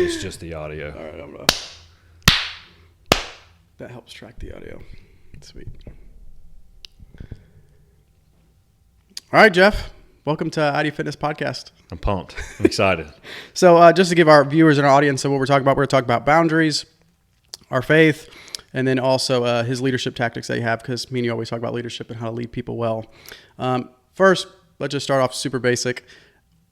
it's just the audio. All right, I'm gonna. That helps track the audio. Sweet. All right, Jeff. Welcome to ID Fitness Podcast. I'm pumped. I'm excited. So just to give our viewers and our audience what we're talking about, we're going to talk about boundaries, our faith, and then also his leadership tactics that you have, because me and you always talk about leadership and how to lead people well. First, let's just start off super basic.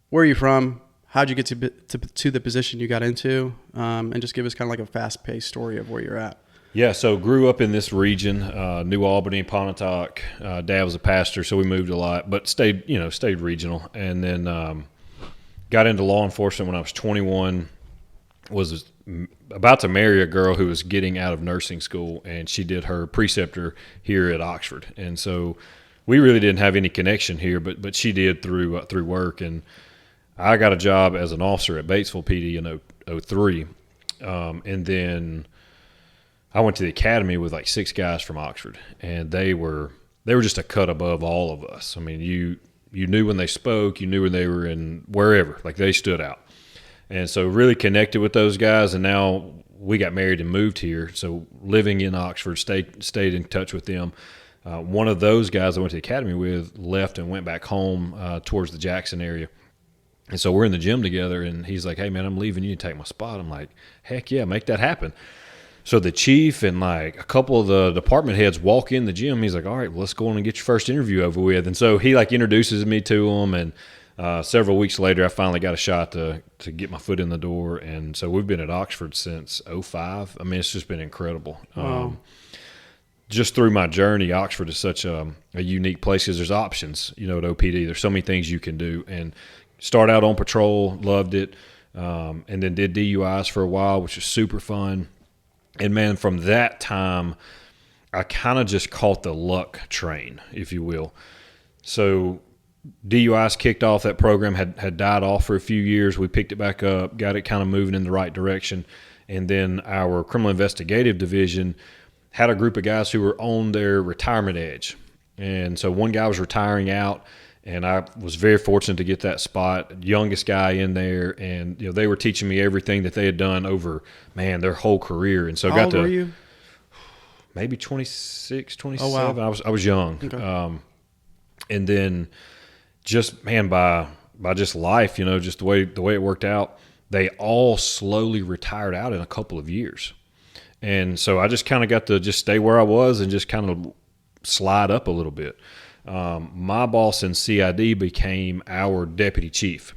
Where are you from? How'd you get to the position you got into? And just give us kind of like a fast-paced story of where you're at. Yeah, so grew up in this region, New Albany, Pontotoc. Dad was a pastor, so we moved a lot, but stayed regional. And then got into law enforcement when I was 21. Was about to marry a girl who was getting out of nursing school, and she did her preceptor here at Oxford. And so we really didn't have any connection here, but she did through work. And I got a job as an officer at Batesville PD in 2003, and then I went to the academy with like 6 guys from Oxford, and they were just a cut above all of us. I mean, you knew when they spoke, you knew when they were in wherever, like they stood out. And so really connected with those guys, and now we got married and moved here. So living in Oxford, stayed in touch with them. One of those guys I went to the academy with left and went back home towards the Jackson area. And so we're in the gym together, and he's like, "Hey, man, I'm leaving you to take my spot." I'm like, "Heck yeah, make that happen." So the chief and like a couple of the department heads walk in the gym. He's like, "All right, well, let's go on and get your first interview over with." And so he like introduces me to them, and several weeks later, I finally got a shot to get my foot in the door. And so we've been at Oxford since 2005. I mean, it's just been incredible. Wow. Just through my journey, Oxford is such a unique place because there's options, at OPD. There's so many things you can do. And start out on patrol, loved it, and then did DUIs for a while, which was super fun. And, man, from that time, I kind of just caught the luck train, if you will. So DUIs kicked off. That program had died off for a few years. We picked it back up, got it kind of moving in the right direction. And then our criminal investigative division had a group of guys who were on their retirement edge. And so one guy was retiring out, and I was very fortunate to get that spot, youngest guy in there. And they were teaching me everything that they had done over, man, their whole career. And so How old were you? Maybe 26, 27. Oh, wow. I was young. Okay. And then just, man, by just life, just the way it worked out, they all slowly retired out in a couple of years. And so I just kind of got to just stay where I was and just kind of slide up a little bit. My boss in CID became our deputy chief.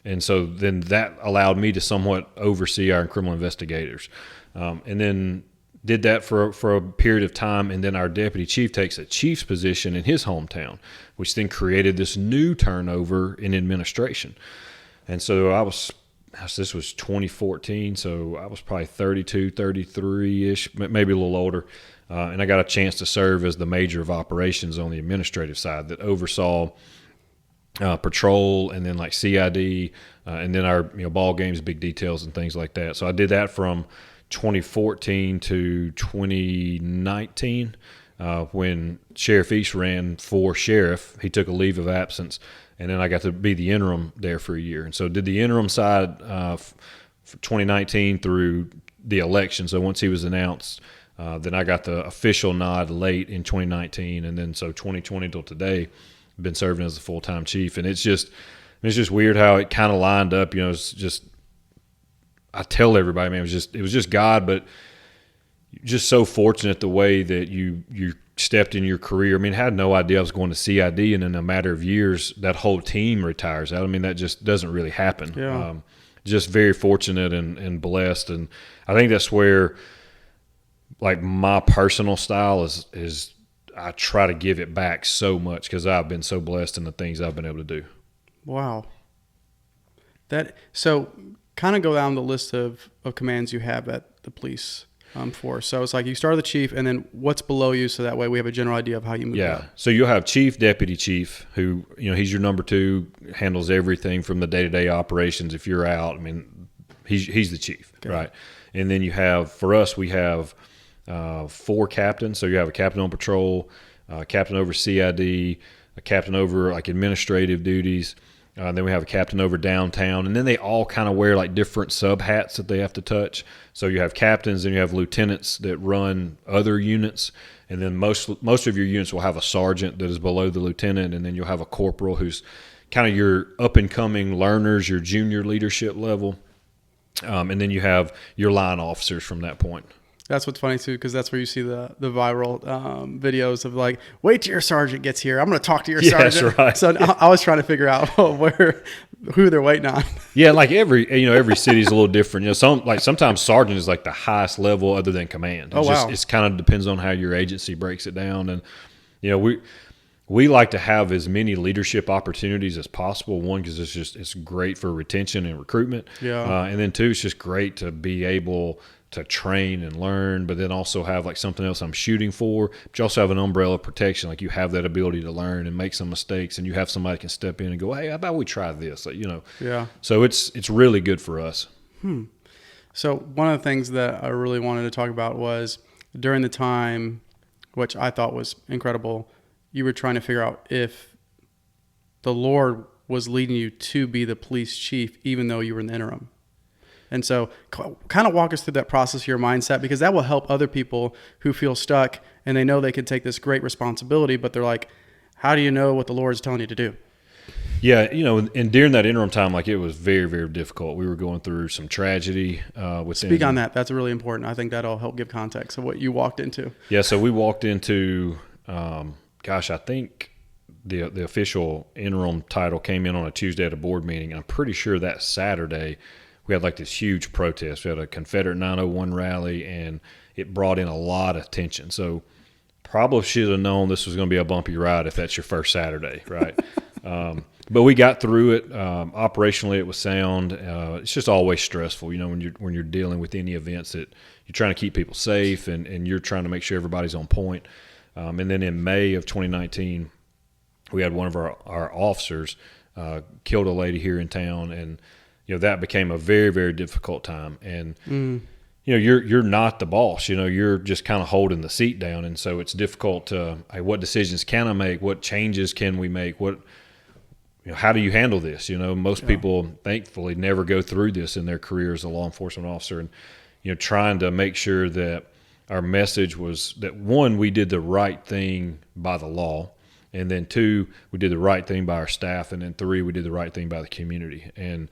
And so then that allowed me to somewhat oversee our criminal investigators. And then did that for a period of time. And then our deputy chief takes a chief's position in his hometown, which then created this new turnover in administration. And so this was 2014. So I was probably 32, 33-ish, maybe a little older. And I got a chance to serve as the major of operations on the administrative side that oversaw patrol and then like CID and then our ball games, big details and things like that. So I did that from 2014 to 2019 when Sheriff East ran for sheriff. He took a leave of absence, and then I got to be the interim there for a year. And so did the interim side for 2019 through the election. So once he was announced, then I got the official nod late in 2019, and then so 2020 till today, I've been serving as a full-time chief. And it's just weird how it kind of lined up. It's just, I tell everybody, man, it was just God, but just so fortunate the way that you stepped in your career. I mean, I had no idea I was going to CID, and in a matter of years, that whole team retires out. I mean, that just doesn't really happen. Yeah. Just very fortunate and blessed, and I think that's where, like, my personal style is I try to give it back so much because I've been so blessed in the things I've been able to do. Wow. So kind of go down the list of commands you have at the police force. So it's like you start with the chief, and then what's below you, so that way we have a general idea of how you move. Yeah. So you'll have chief, deputy chief, who, he's your number 2, handles everything from the day-to-day operations. If you're out, I mean, he's the chief, okay. Right? And then for us, we have 4 captains. So you have a captain on patrol, a captain over CID, a captain over like administrative duties, Then we have a captain over downtown, and then they all kind of wear like different sub hats that they have to touch. So you have captains, and you have lieutenants that run other units, and then most of your units will have a sergeant that is below the lieutenant, and then you'll have a corporal who's kind of your up and coming learners, your junior leadership level, and then you have your line officers from that point. That's what's funny too, because that's where you see the viral videos of like, wait till your sergeant gets here. I'm going to talk to your sergeant. That's right. So I was trying to figure out who they're waiting on. Yeah, like every city is a little different. Sometimes sergeant is like the highest level other than command. It's kind of depends on how your agency breaks it down, and we like to have as many leadership opportunities as possible. One, because it's great for retention and recruitment. Yeah, and then two, it's just great to be able to train and learn, but then also have like something else I'm shooting for. But you also have an umbrella of protection, like you have that ability to learn and make some mistakes, and you have somebody can step in and go, "Hey, how about we try this?" Yeah. So it's really good for us. So one of the things that I really wanted to talk about was during the time, which I thought was incredible, you were trying to figure out if the Lord was leading you to be the police chief, even though you were in the interim. And so kind of walk us through that process of your mindset, because that will help other people who feel stuck and they know they could take this great responsibility, but they're like, how do you know what the Lord is telling you to do? Yeah, and during that interim time, like it was very, very difficult. We were going through some tragedy. Speak on that. That's really important. I think that'll help give context of what you walked into. Yeah, so we walked into, I think the official interim title came in on a Tuesday at a board meeting. I'm pretty sure that Saturday we had like this huge protest. We had a Confederate 901 rally, and it brought in a lot of attention. So probably should have known this was going to be a bumpy ride if that's your first Saturday, right? But we got through it. Operationally, it was sound. It's just always stressful, when you're dealing with any events that you're trying to keep people safe and you're trying to make sure everybody's on point. And then in May of 2019, we had one of our officers killed a lady here in town, and that became a very, very difficult time. And you're not the boss. You're just kind of holding the seat down, and so it's difficult to, what decisions can I make? What changes can we make? How do you handle this? Most people, thankfully, never go through this in their career as a law enforcement officer, and trying to make sure that our message was that, one, we did the right thing by the law, and then two, we did the right thing by our staff, and then three, we did the right thing by the community. And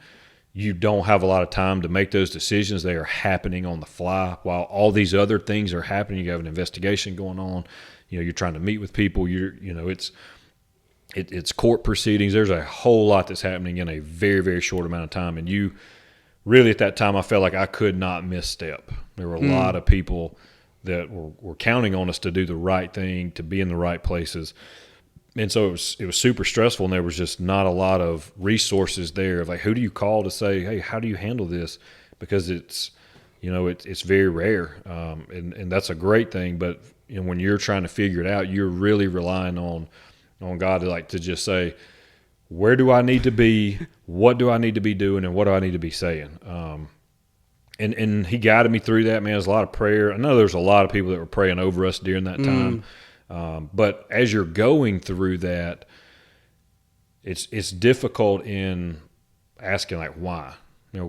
you don't have a lot of time to make those decisions. They are happening on the fly while all these other things are happening. You have an investigation going on. You're trying to meet with people. It's court proceedings. There's a whole lot that's happening in a very, very short amount of time. And you really, at that time, I felt like I could not misstep. There were a lot of people that were counting on us to do the right thing, to be in the right places. And so it was super stressful, and there was just not a lot of resources there of like, who do you call to say, hey, how do you handle this? Because it's very rare, and that's a great thing. But when you're trying to figure it out, you're really relying on God to just say, where do I need to be? What do I need to be doing? And what do I need to be saying? And he guided me through that, man. There's a lot of prayer. I know there's a lot of people that were praying over us during that time. But as you're going through that, it's difficult in asking like, why?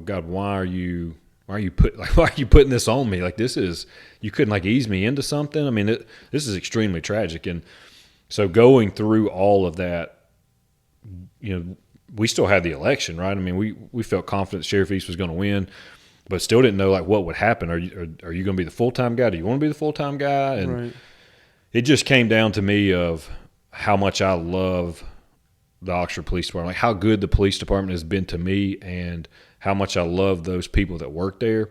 God, why are you putting this on me? Like, you couldn't like ease me into something. I mean, this is extremely tragic. And so going through all of that, we still had the election, right? I mean, we felt confident Sheriff East was going to win, but still didn't know like what would happen. Are you going to be the full-time guy? Do you want to be the full-time guy? And right. It just came down to me of how much I love the Oxford Police Department, like how good the police department has been to me, and how much I love those people that work there.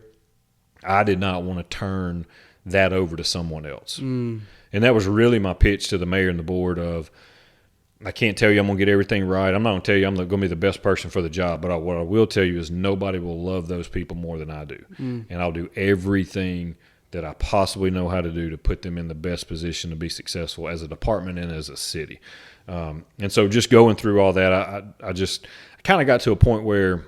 I did not want to turn that over to someone else. And that was really my pitch to the mayor and the board of, I can't tell you I'm going to get everything right. I'm not going to tell you I'm going to be the best person for the job, but what I will tell you is nobody will love those people more than I do. And I'll do everything that I possibly know how to do to put them in the best position to be successful as a department and as a city. And so just going through all that, I kind of got to a point where,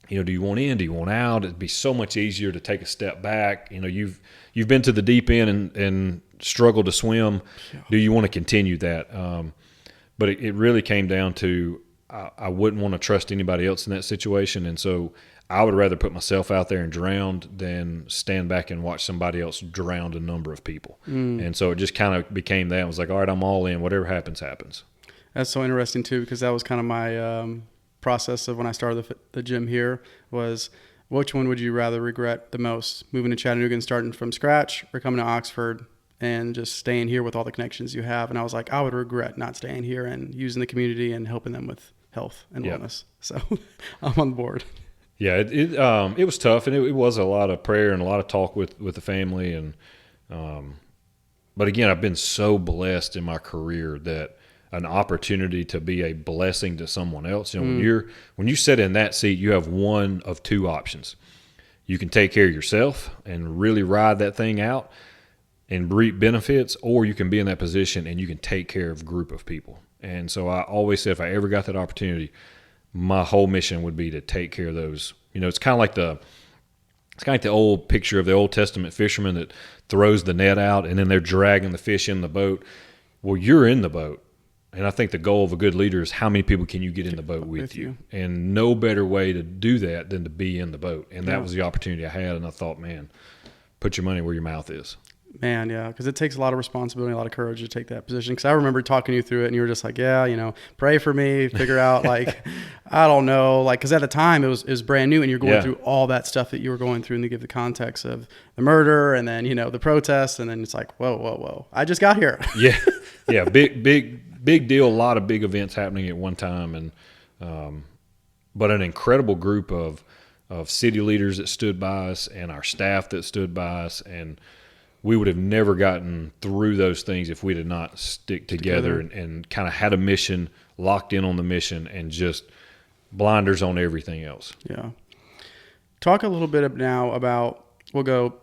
do you want in? Do you want out? It'd be so much easier to take a step back. You've been to the deep end and struggled to swim. Do you want to continue that? But it really came down to, I wouldn't want to trust anybody else in that situation. And so I would rather put myself out there and drown than stand back and watch somebody else drown a number of people. And so it just kind of became that. I was like, all right, I'm all in. Whatever happens, happens. That's so interesting too, because that was kind of my process of when I started the gym here was, which one would you rather regret the most? Moving to Chattanooga and starting from scratch, or coming to Oxford and just staying here with all the connections you have? And I was like, I would regret not staying here and using the community and helping them with health and wellness. So I'm on board. Yeah, it was tough, and it was a lot of prayer and a lot of talk with the family. And but again, I've been so blessed in my career that an opportunity to be a blessing to someone else. You know, when you sit in that seat, you have one of two options. You can take care of yourself and really ride that thing out and reap benefits, or you can be in that position and you can take care of a group of people. And so I always said, if I ever got that opportunity, my whole mission would be to take care of those. You know, it's kind of like the old picture of the Old Testament fisherman that throws the net out and then they're dragging the fish in the boat. Well, you're in the boat. And I think the goal of a good leader is how many people can you get in the boat with you? And no better way to do that than to be in the boat. And that was the opportunity I had. And I thought, man, put your money where your mouth is. Man, yeah, because it takes a lot of responsibility, a lot of courage to take that position. Because I remember talking you through it, and you were just like, yeah, you know, pray for me, figure out, like, I don't know. Like, because at the time, it was brand new, and you're going through all that stuff that you were going through, and to give the context of the murder, and then, you know, the protests, and then it's like, whoa. I just got here. Yeah, big deal, a lot of big events happening at one time, and but an incredible group of city leaders that stood by us and our staff that stood by us, and we would have never gotten through those things if we did not stick together and kind of had a mission, locked in on the mission, and just blinders on everything else. Yeah. Talk a little bit now about,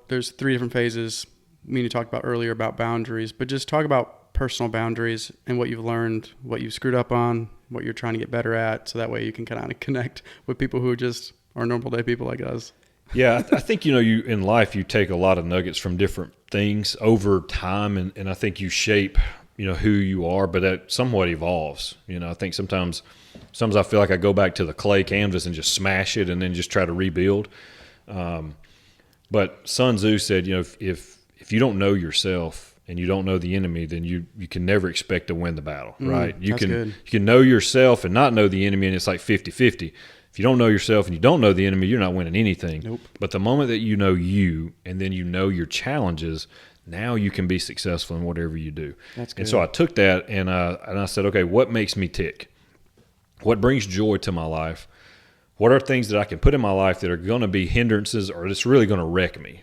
there's 3 different phases. You talked about earlier about boundaries, but just talk about personal boundaries and what you've learned, what you've screwed up on, what you're trying to get better at, so that way you can kind of connect with people who just are normal day people like us. Yeah, I think, you know, you in life, you take a lot of nuggets from different things over time, and I think you shape, you know, who you are, but that somewhat evolves. You know, I think sometimes I feel like I go back to the clay canvas and just smash it and then just try to rebuild. But Sun Tzu said, you know, if you don't know yourself and you don't know the enemy, then you can never expect to win the battle, right? You can know yourself and not know the enemy, and it's like 50-50. If you don't know yourself and you don't know the enemy, you're not winning anything. Nope. But the moment that you know you, and then you know your challenges, now you can be successful in whatever you do. That's good. And so I took that and I said, okay, what makes me tick? What brings joy to my life? What are things that I can put in my life that are going to be hindrances or that's really going to wreck me?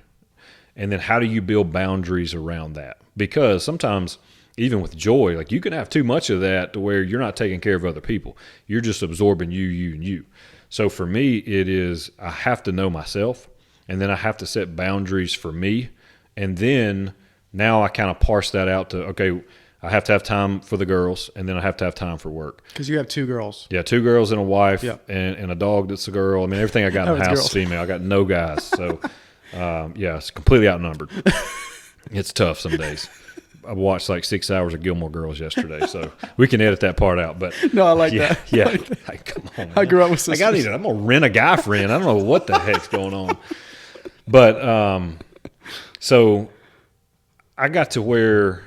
And then how do you build boundaries around that? Because sometimes, even with joy, like you can have too much of that to where you're not taking care of other people. You're just absorbing you, and you. So for me, it is I have to know myself, and then I have to set boundaries for me. And then now I kind of parse that out to, okay, I have to have time for the girls, and then I have to have time for work. Because you have 2 girls. Yeah, 2 girls and a wife, and a dog that's a girl. I mean, everything I got in the house is female. I got no guys. So, yeah, it's completely outnumbered. It's tough some days. I watched like 6 hours of Gilmore Girls yesterday, so we can edit that part out. But no, I like that. Yeah, like that. Hey, come on. Man. I grew up with sisters. I'm gonna rent a guy friend. I don't know what the heck's going on. But so I got to where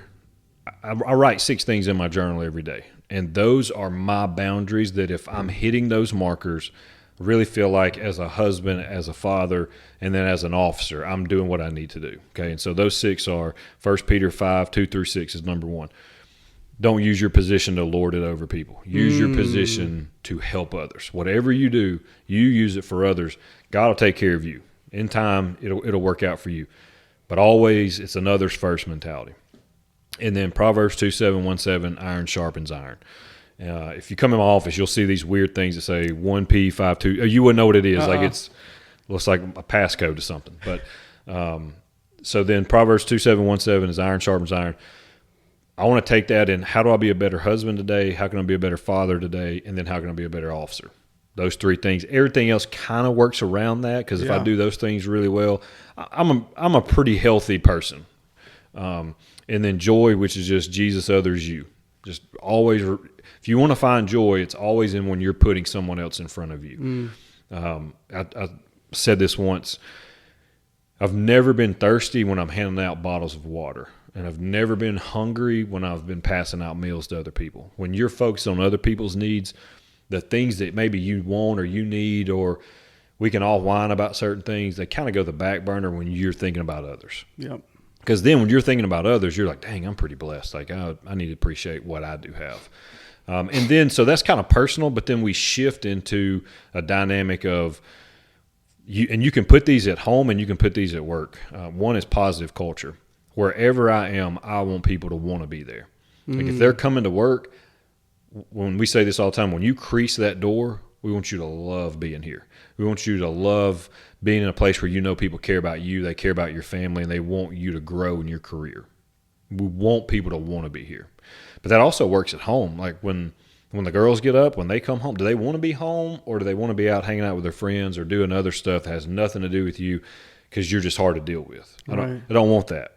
I write 6 things in my journal every day, and those are my boundaries. That if I'm hitting those markers, I really feel like as a husband, as a father, and then as an officer, I'm doing what I need to do. Okay, and so those 6 are 1 Peter 5:2-6 is number 1. Don't use your position to lord it over people. Use your position to help others. Whatever you do, you use it for others. God will take care of you. In time, it'll work out for you. But always, it's an others first mentality. And then Proverbs 2:7-1:7, iron sharpens iron. If you come in my office, you'll see these weird things that say 1P 5-2. You wouldn't know what it is. Like looks like a passcode to something. But so then Proverbs 2:7-1:7 is iron sharpens iron. I want to take that and how do I be a better husband today? How can I be a better father today? And then how can I be a better officer? Those 3 things. Everything else kind of works around that because if I do those things really well, I'm a pretty healthy person. And then joy, which is just Jesus, others, you. Just always, if you want to find joy, it's always in when you're putting someone else in front of you. I said this once. I've never been thirsty when I'm handing out bottles of water. And I've never been hungry when I've been passing out meals to other people. When you're focused on other people's needs, the things that maybe you want or you need, or we can all whine about certain things, they kind of go to the back burner when you're thinking about others. Yep. Because then when you're thinking about others, you're like, dang, I'm pretty blessed. Like, I need to appreciate what I do have. And then, so that's kind of personal, but then we shift into a dynamic of, you can put these at home and you can put these at work. One is positive culture. Wherever I am, I want people to want to be there. Like if they're coming to work, when we say this all the time, when you crease that door, we want you to love being here. We want you to love being in a place where you know people care about you, they care about your family, and they want you to grow in your career. We want people to want to be here. But that also works at home. Like when the girls get up, when they come home, do they want to be home, or do they want to be out hanging out with their friends or doing other stuff that has nothing to do with you because you're just hard to deal with? I don't want that.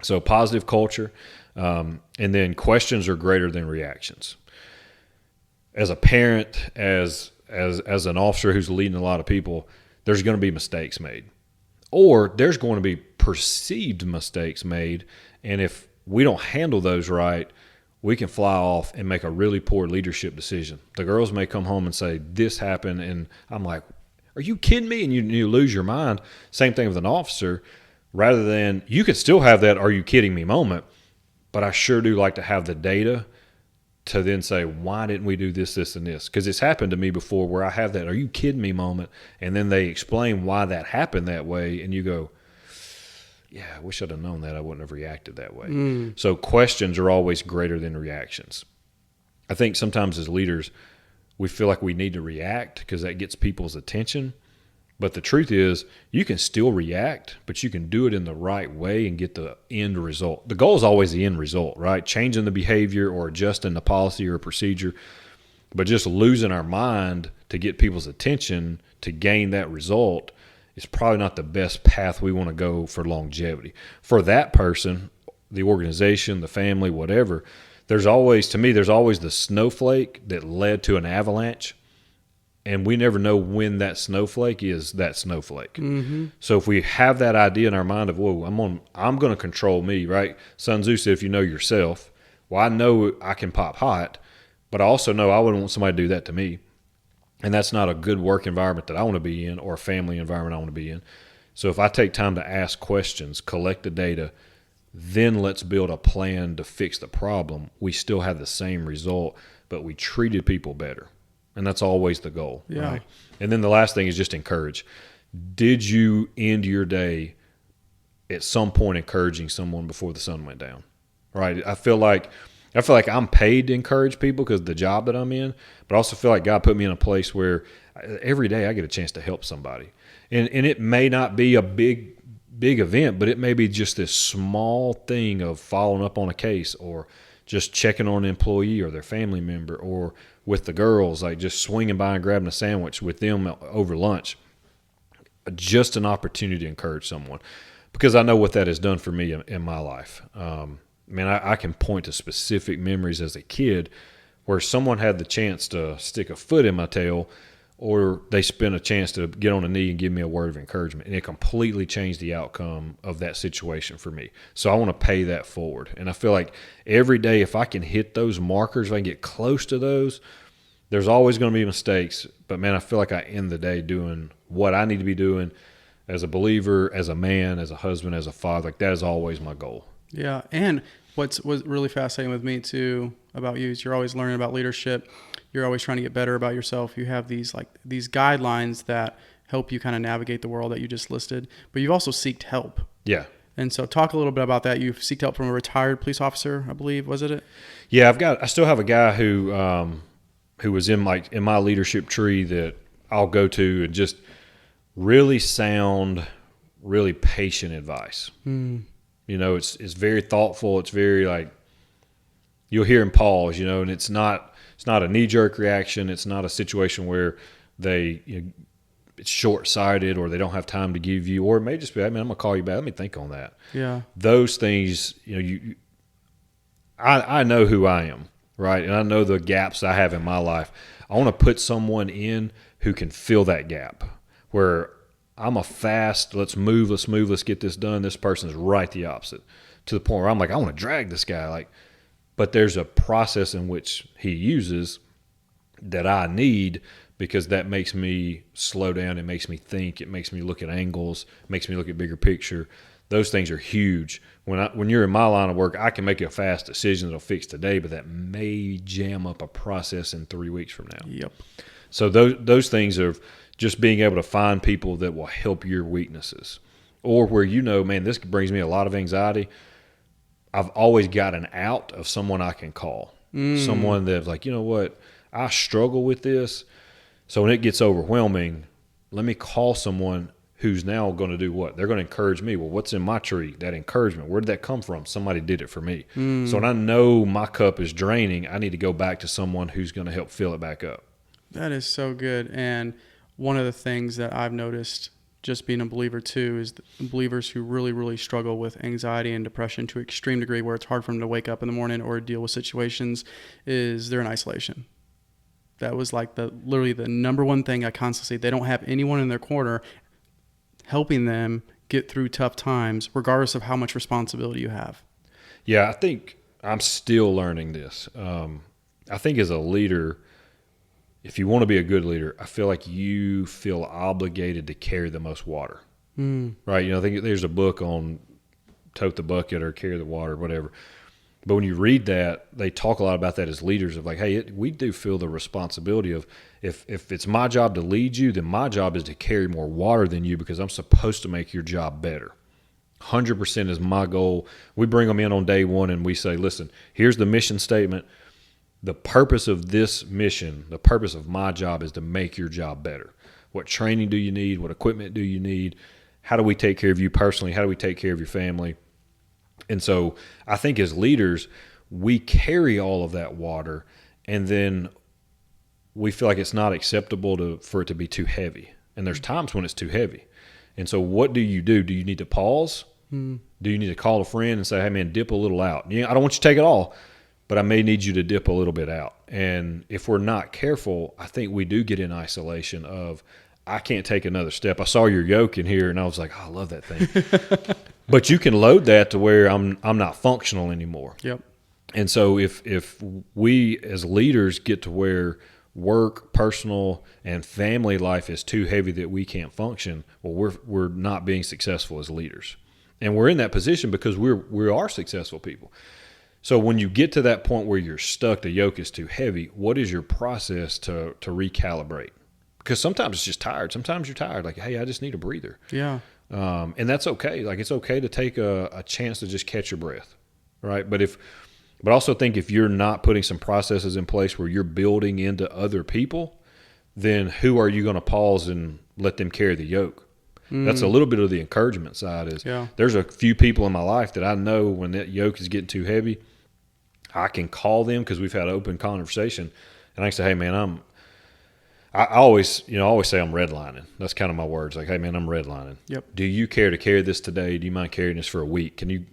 So positive culture, and then questions are greater than reactions. As a parent, as an officer who's leading a lot of people, there's going to be mistakes made, or there's going to be perceived mistakes made, and if we don't handle those right, we can fly off and make a really poor leadership decision. The girls may come home and say, this happened, and I'm like, are you kidding me? And you lose your mind. Same thing with an officer. Rather than, you could still have that "are you kidding me" moment, but I sure do like to have the data to then say, why didn't we do this, this, and this? Because it's happened to me before where I have that "are you kidding me" moment, and then they explain why that happened that way, and you go, yeah, I wish I'd have known that. I wouldn't have reacted that way. So questions are always greater than reactions. I think sometimes as leaders, we feel like we need to react because that gets people's attention. But the truth is, you can still react, but you can do it in the right way and get the end result. The goal is always the end result, right? Changing the behavior or adjusting the policy or procedure, but just losing our mind to get people's attention to gain that result is probably not the best path we want to go for longevity. For that person, the organization, the family, whatever, there's always the snowflake that led to an avalanche. And we never know when that snowflake is that snowflake. So if we have that idea in our mind of, whoa, I'm going to control me, right? Sun Tzu said, if you know yourself, well, I know I can pop hot, but I also know I wouldn't want somebody to do that to me. And that's not a good work environment that I want to be in, or a family environment I want to be in. So if I take time to ask questions, collect the data, then let's build a plan to fix the problem. We still have the same result, but we treated people better. And that's always the goal, right? And then the last thing is just encourage. Did you end your day at some point encouraging someone before the sun went down, right? I feel like I'm paid to encourage people because of the job that I'm in, but I also feel like God put me in a place where every day I get a chance to help somebody. And it may not be a big event, but it may be just this small thing of following up on a case, or just checking on an employee or their family member, or with the girls, like just swinging by and grabbing a sandwich with them over lunch. Just an opportunity to encourage someone, because I know what that has done for me in my life. I can point to specific memories as a kid where someone had the chance to stick a foot in my tail, or they spent a chance to get on a knee and give me a word of encouragement, and it completely changed the outcome of that situation for me. So I want to pay that forward. And I feel like every day, if I can hit those markers, if I can get close to those, there's always going to be mistakes. But, man, I feel like I end the day doing what I need to be doing as a believer, as a man, as a husband, as a father. Like, that is always my goal. Yeah, and what's really fascinating with me, too, about you is you're always learning about leadership. You're always trying to get better about yourself. You have these guidelines that help you kind of navigate the world that you just listed, but you've also sought help. Yeah. And so talk a little bit about that. You've sought help from a retired police officer, I believe, was it? Yeah, I still have a guy who was in my leadership tree that I'll go to and just really sound, really patient advice. You know, it's very thoughtful. It's very you'll hear him pause, and it's not a knee-jerk reaction. It's not a situation where it's short-sighted or they don't have time to give you, or it may just be, hey, man, I'm going to call you back. Let me think on that. Yeah. Those things, I know who I am, right? And I know the gaps I have in my life. I want to put someone in who can fill that gap where I'm a fast, let's move, let's get this done. This person's right the opposite to the point where I'm like, I want to drag this guy. Like, but there's a process in which he uses that I need because that makes me slow down. It makes me think. It makes me look at angles. It makes me look at bigger picture. Those things are huge. When you're in my line of work, I can make a fast decision that'll fix today, but that may jam up a process in 3 weeks from now. Yep. So those things are just being able to find people that will help your weaknesses, or where man, this brings me a lot of anxiety. I've always got an out of someone I can call, someone that's like, you know what, I struggle with this. So when it gets overwhelming, let me call someone who's now going to do what? They're going to encourage me. Well, what's in my tree? That encouragement. Where did that come from? Somebody did it for me. So when I know my cup is draining, I need to go back to someone who's going to help fill it back up. That is so good. And one of the things that I've noticed just being a believer too is believers who really, really struggle with anxiety and depression to an extreme degree where it's hard for them to wake up in the morning or deal with situations is they're in isolation. That was like literally the number one thing I constantly say. They don't have anyone in their corner helping them get through tough times, regardless of how much responsibility you have. Yeah, I think I'm still learning this. I think as a leader, if you want to be a good leader, I feel like you feel obligated to carry the most water, right? I think there's a book on tote the bucket or carry the water, whatever. But when you read that, they talk a lot about that as leaders of like, hey, we do feel the responsibility of if it's my job to lead you, then my job is to carry more water than you because I'm supposed to make your job better. 100% is my goal. We bring them in on day one and we say, listen, here's the mission statement. The purpose of this mission, the purpose of my job is to make your job better. What training do you need? What equipment do you need? How do we take care of you personally? How do we take care of your family? And so I think as leaders, we carry all of that water, and then we feel like it's not acceptable for it to be too heavy. And there's times when it's too heavy. And so what do? Do you need to pause? Do you need to call a friend and say, hey, man, dip a little out? I don't want you to take it all, but I may need you to dip a little bit out. And if we're not careful, I think we do get in isolation of, I can't take another step. I saw your yoke in here, and I was like, oh, I love that thing. But you can load that to where I'm not functional anymore. Yep. And so if we as leaders get to where work, personal, and family life is too heavy that we can't function, well, we're not being successful as leaders. And we're in that position because we are successful people. So when you get to that point where you're stuck, the yoke is too heavy, what is your process to recalibrate? Because sometimes it's just tired. Sometimes you're tired. Like, hey, I just need a breather. Yeah. And that's okay. Like, it's okay to take a chance to just catch your breath, right? But also think if you're not putting some processes in place where you're building into other people, then who are you going to pause and let them carry the yoke? That's a little bit of the encouragement side is there's a few people in my life that I know when that yoke is getting too heavy, I can call them because we've had an open conversation, and I can say, hey, man, I always say I'm redlining. That's kind of my words. Like, hey, man, I'm redlining. Yep. Do you care to carry this today? Do you mind carrying this for a week? Can you?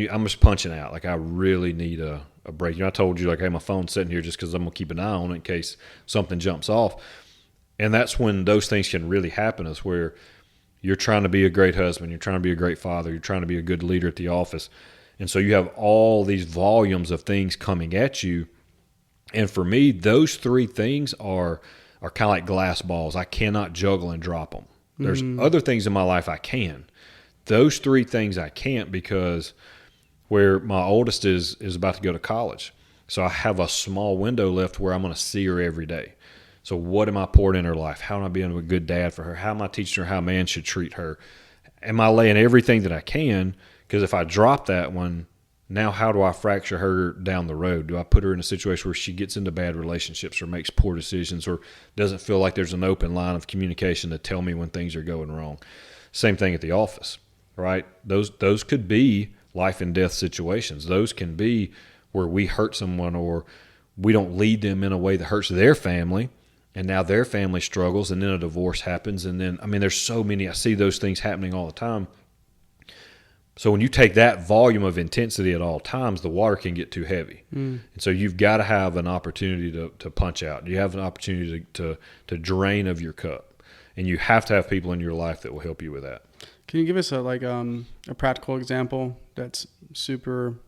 I'm just punching out. Like, I really need a break. I told you, like, hey, my phone's sitting here just because I'm going to keep an eye on it in case something jumps off. And that's when those things can really happen is where you're trying to be a great husband. You're trying to be a great father. You're trying to be a good leader at the office. And so you have all these volumes of things coming at you. And for me, those three things are kind of like glass balls. I cannot juggle and drop them. There's other things in my life I can. Those three things I can't because where my oldest is about to go to college. So I have a small window left where I'm going to see her every day. So what am I pouring in her life? How am I being a good dad for her? How am I teaching her how a man should treat her? Am I laying everything that I can? Because if I drop that one, now how do I fracture her down the road? Do I put her in a situation where she gets into bad relationships or makes poor decisions or doesn't feel like there's an open line of communication to tell me when things are going wrong? Same thing at the office, right? Those could be life and death situations. Those can be where we hurt someone or we don't lead them in a way that hurts their family, and now their family struggles, and then a divorce happens. And then, there's so many. I see those things happening all the time. So when you take that volume of intensity at all times, the water can get too heavy. And so you've got to have an opportunity to punch out. You have an opportunity to drain of your cup. And you have to have people in your life that will help you with that. Can you give us a practical example that's super,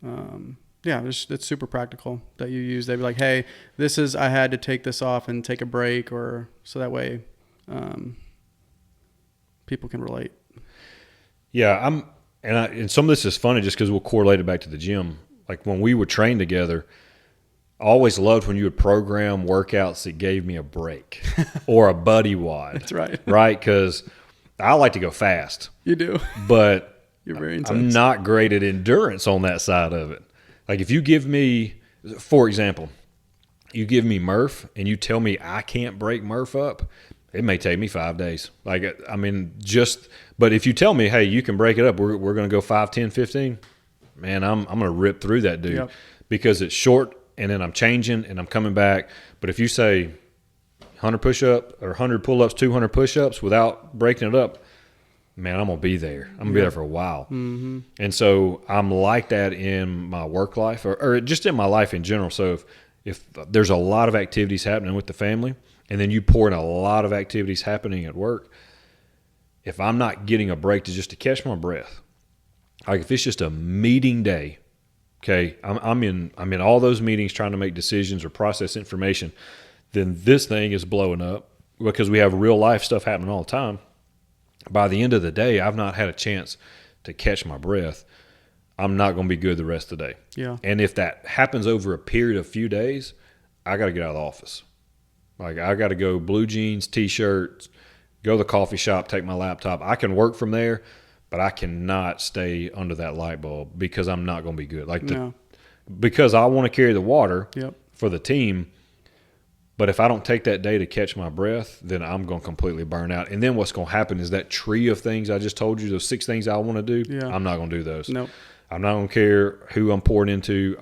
that's super practical that you use? They'd be like, hey, I had to take this off and take a break, or so that way people can relate. Yeah, and some of this is funny just because we'll correlate it back to the gym. Like when we would train together, I always loved when you would program workouts that gave me a break or a buddy wad. That's right. Right? Because I like to go fast. You do. But You're very intense. I'm not great at endurance on that side of it. Like if you give me, for example, you give me Murph and you tell me I can't break Murph up, it may take me 5 days. But if you tell me, hey, you can break it up, we're going to go 5, 10, 15, man, I'm going to rip through that dude because it's short and then I'm changing and I'm coming back. But if you say 100 push-ups or 100 pull-ups, 200 push-ups without breaking it up, man, I'm going to be there. I'm going to be there for a while. Mm-hmm. And so I'm like that in my work life or just in my life in general. So if there's a lot of activities happening with the family and then you pour in a lot of activities happening at work, if I'm not getting a break to catch my breath, like if it's just a meeting day, okay, I'm in all those meetings trying to make decisions or process information, then this thing is blowing up because we have real life stuff happening all the time. By the end of the day, I've not had a chance to catch my breath. I'm not going to be good the rest of the day. Yeah. And if that happens over a period of few days, I got to get out of the office. Like I got to go blue jeans, T-shirts, go to the coffee shop, take my laptop. I can work from there, but I cannot stay under that light bulb because I'm not going to be good. Because I want to carry the water for the team. But if I don't take that day to catch my breath, then I'm going to completely burn out. And then what's going to happen is that tree of things I just told you, those 6 things I want to do, I'm not going to do those. Nope. I'm not going to care who I'm pouring into.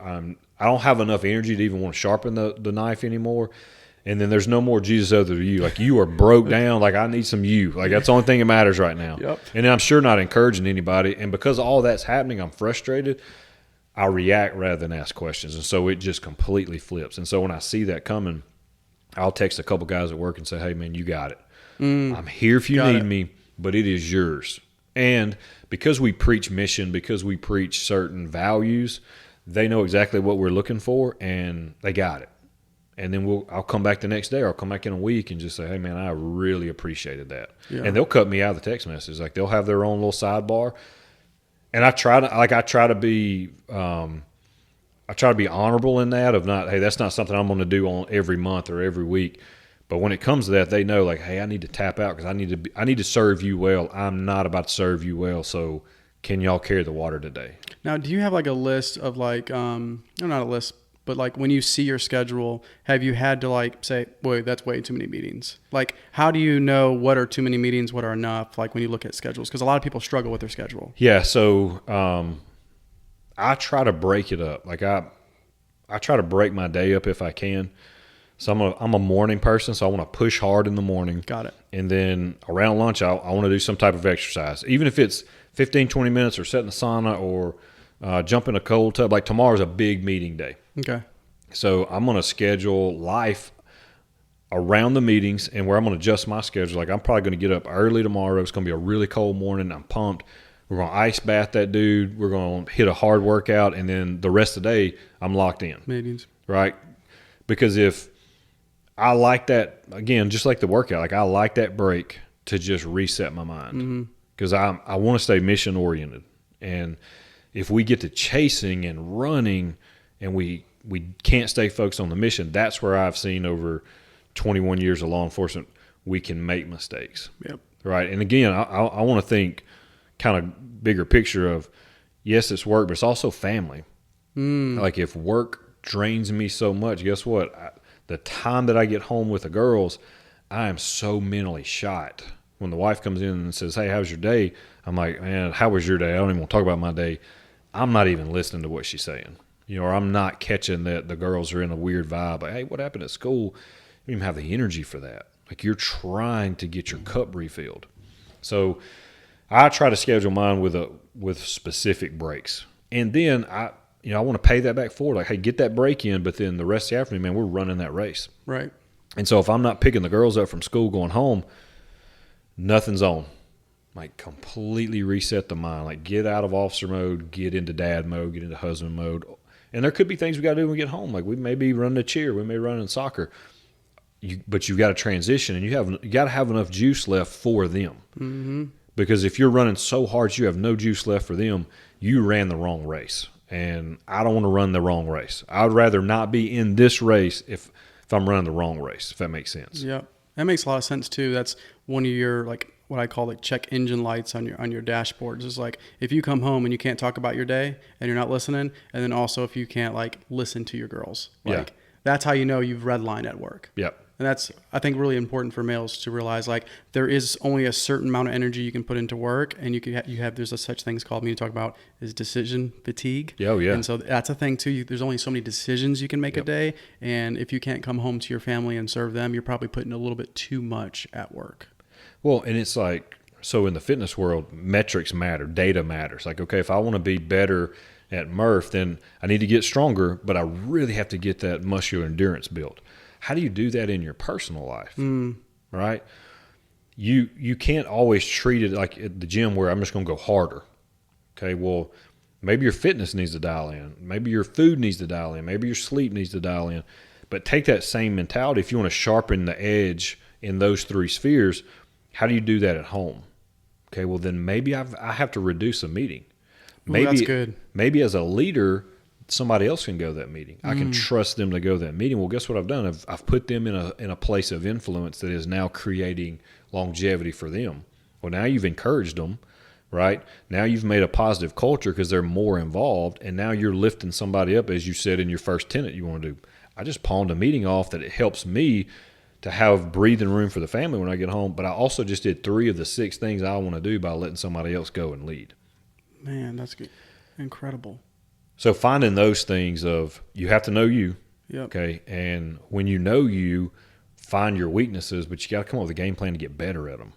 I don't have enough energy to even want to sharpen the knife anymore. And then there's no more Jesus other than you. Like you are broke down. Like I need some you. Like that's the only thing that matters right now. Yep. And I'm sure not encouraging anybody. And because all that's happening, I'm frustrated. I react rather than ask questions. And so it just completely flips. And so when I see that coming, I'll text a couple guys at work and say, hey, man, you got it. I'm here if you need me, but it is yours. And because we preach mission, because we preach certain values, they know exactly what we're looking for, and they got it. And then I'll come back the next day or I'll come back in a week and just say, hey, man, I really appreciated that. Yeah. And they'll cut me out of the text message. Like they'll have their own little sidebar. And I try to be honorable in that of not, hey, that's not something I'm going to do on every month or every week. But when it comes to that, they know like, hey, I need to tap out because I need to serve you well. I'm not about to serve you well. So can y'all carry the water today? Now, do you have like a list of like, not a list, but like when you see your schedule, have you had to like say, boy, that's way too many meetings? Like, how do you know what are too many meetings, what are enough? Like when you look at schedules, because a lot of people struggle with their schedule. Yeah. So, I try to break it up. Like I try to break my day up if I can. So I'm a morning person, so I want to push hard in the morning. Got it. And then around lunch, I want to do some type of exercise. Even if it's 15, 20 minutes or sit in the sauna or jump in a cold tub. Like tomorrow's a big meeting day. Okay. So I'm going to schedule life around the meetings and where I'm going to adjust my schedule. Like I'm probably going to get up early tomorrow. It's going to be a really cold morning. I'm pumped. We're going to ice bath that dude. We're going to hit a hard workout. And then the rest of the day, I'm locked in. Meetings. Right? Because if I like that, again, just like the workout, like I like that break to just reset my mind. Because I want to stay mission oriented. And if we get to chasing and running and we can't stay focused on the mission, that's where I've seen over 21 years of law enforcement, we can make mistakes. Yep. Right? And again, I want to think kind of bigger picture of, yes, it's work, but it's also family. Like if work drains me so much, guess what? The time that I get home with the girls, I am so mentally shot. When the wife comes in and says, hey, how's your day? I'm like, man, how was your day? I don't even want to talk about my day. I'm not even listening to what she's saying. Or I'm not catching that the girls are in a weird vibe. Like, hey, what happened at school? You don't even have the energy for that. Like you're trying to get your cup refilled. So I try to schedule mine with specific breaks, and then I want to pay that back forward. Like, hey, get that break in, but then the rest of the afternoon, man, we're running that race. Right. And so if I'm not picking the girls up from school going home, nothing's on. Like, completely reset the mind. Like, get out of officer mode, get into dad mode, get into husband mode. And there could be things we got to do when we get home. Like, we may be running a cheer, we may run in soccer. But you've got to transition, and you got to have enough juice left for them. Mm-hmm. Because if you're running so hard you have no juice left for them, you ran the wrong race. And I don't want to run the wrong race. I would rather not be in this race if I'm running the wrong race, if that makes sense. Yeah, that makes a lot of sense too. That's one of your, like, what I call, like, check engine lights on your dashboards. It's like, if you come home and you can't talk about your day and you're not listening, and then also if you can't, like, listen to your girls, like, that's how you know you've redlined at work. Yep. And that's, I think, really important for males to realize, like, there is only a certain amount of energy you can put into work, and there's such things called, me to talk about, is decision fatigue. Yeah, yeah. And so that's a thing too. There's only so many decisions you can make a day, and if you can't come home to your family and serve them, you're probably putting a little bit too much at work. Well, and it's like, so in the fitness world, metrics matter, data matters. Like, okay, if I want to be better at Murph, then I need to get stronger, but I really have to get that muscular endurance built. How do you do that in your personal life? Right? You can't always treat it like at the gym where I'm just going to go harder. Okay, well, maybe your fitness needs to dial in. Maybe your food needs to dial in. Maybe your sleep needs to dial in. But take that same mentality. If you want to sharpen the edge in those three spheres, how do you do that at home? Okay, well, then maybe I have to reduce a meeting. Maybe that's good. Maybe as a leader, somebody else can go to that meeting. I can trust them to go to that meeting. Well, guess what I've done? I've put them in a place of influence that is now creating longevity for them. Well, now you've encouraged them, right? Now you've made a positive culture because they're more involved, and now you're lifting somebody up, as you said in your first tenet you want to do. I just pawned a meeting off that it helps me to have breathing room for the family when I get home, but I also just did 3 of the 6 things I want to do by letting somebody else go and lead. Man, that's good. Incredible. So finding those things of, you have to know you, Yep. okay, and when you know you, find your weaknesses, but you got to come up with a game plan to get better at them.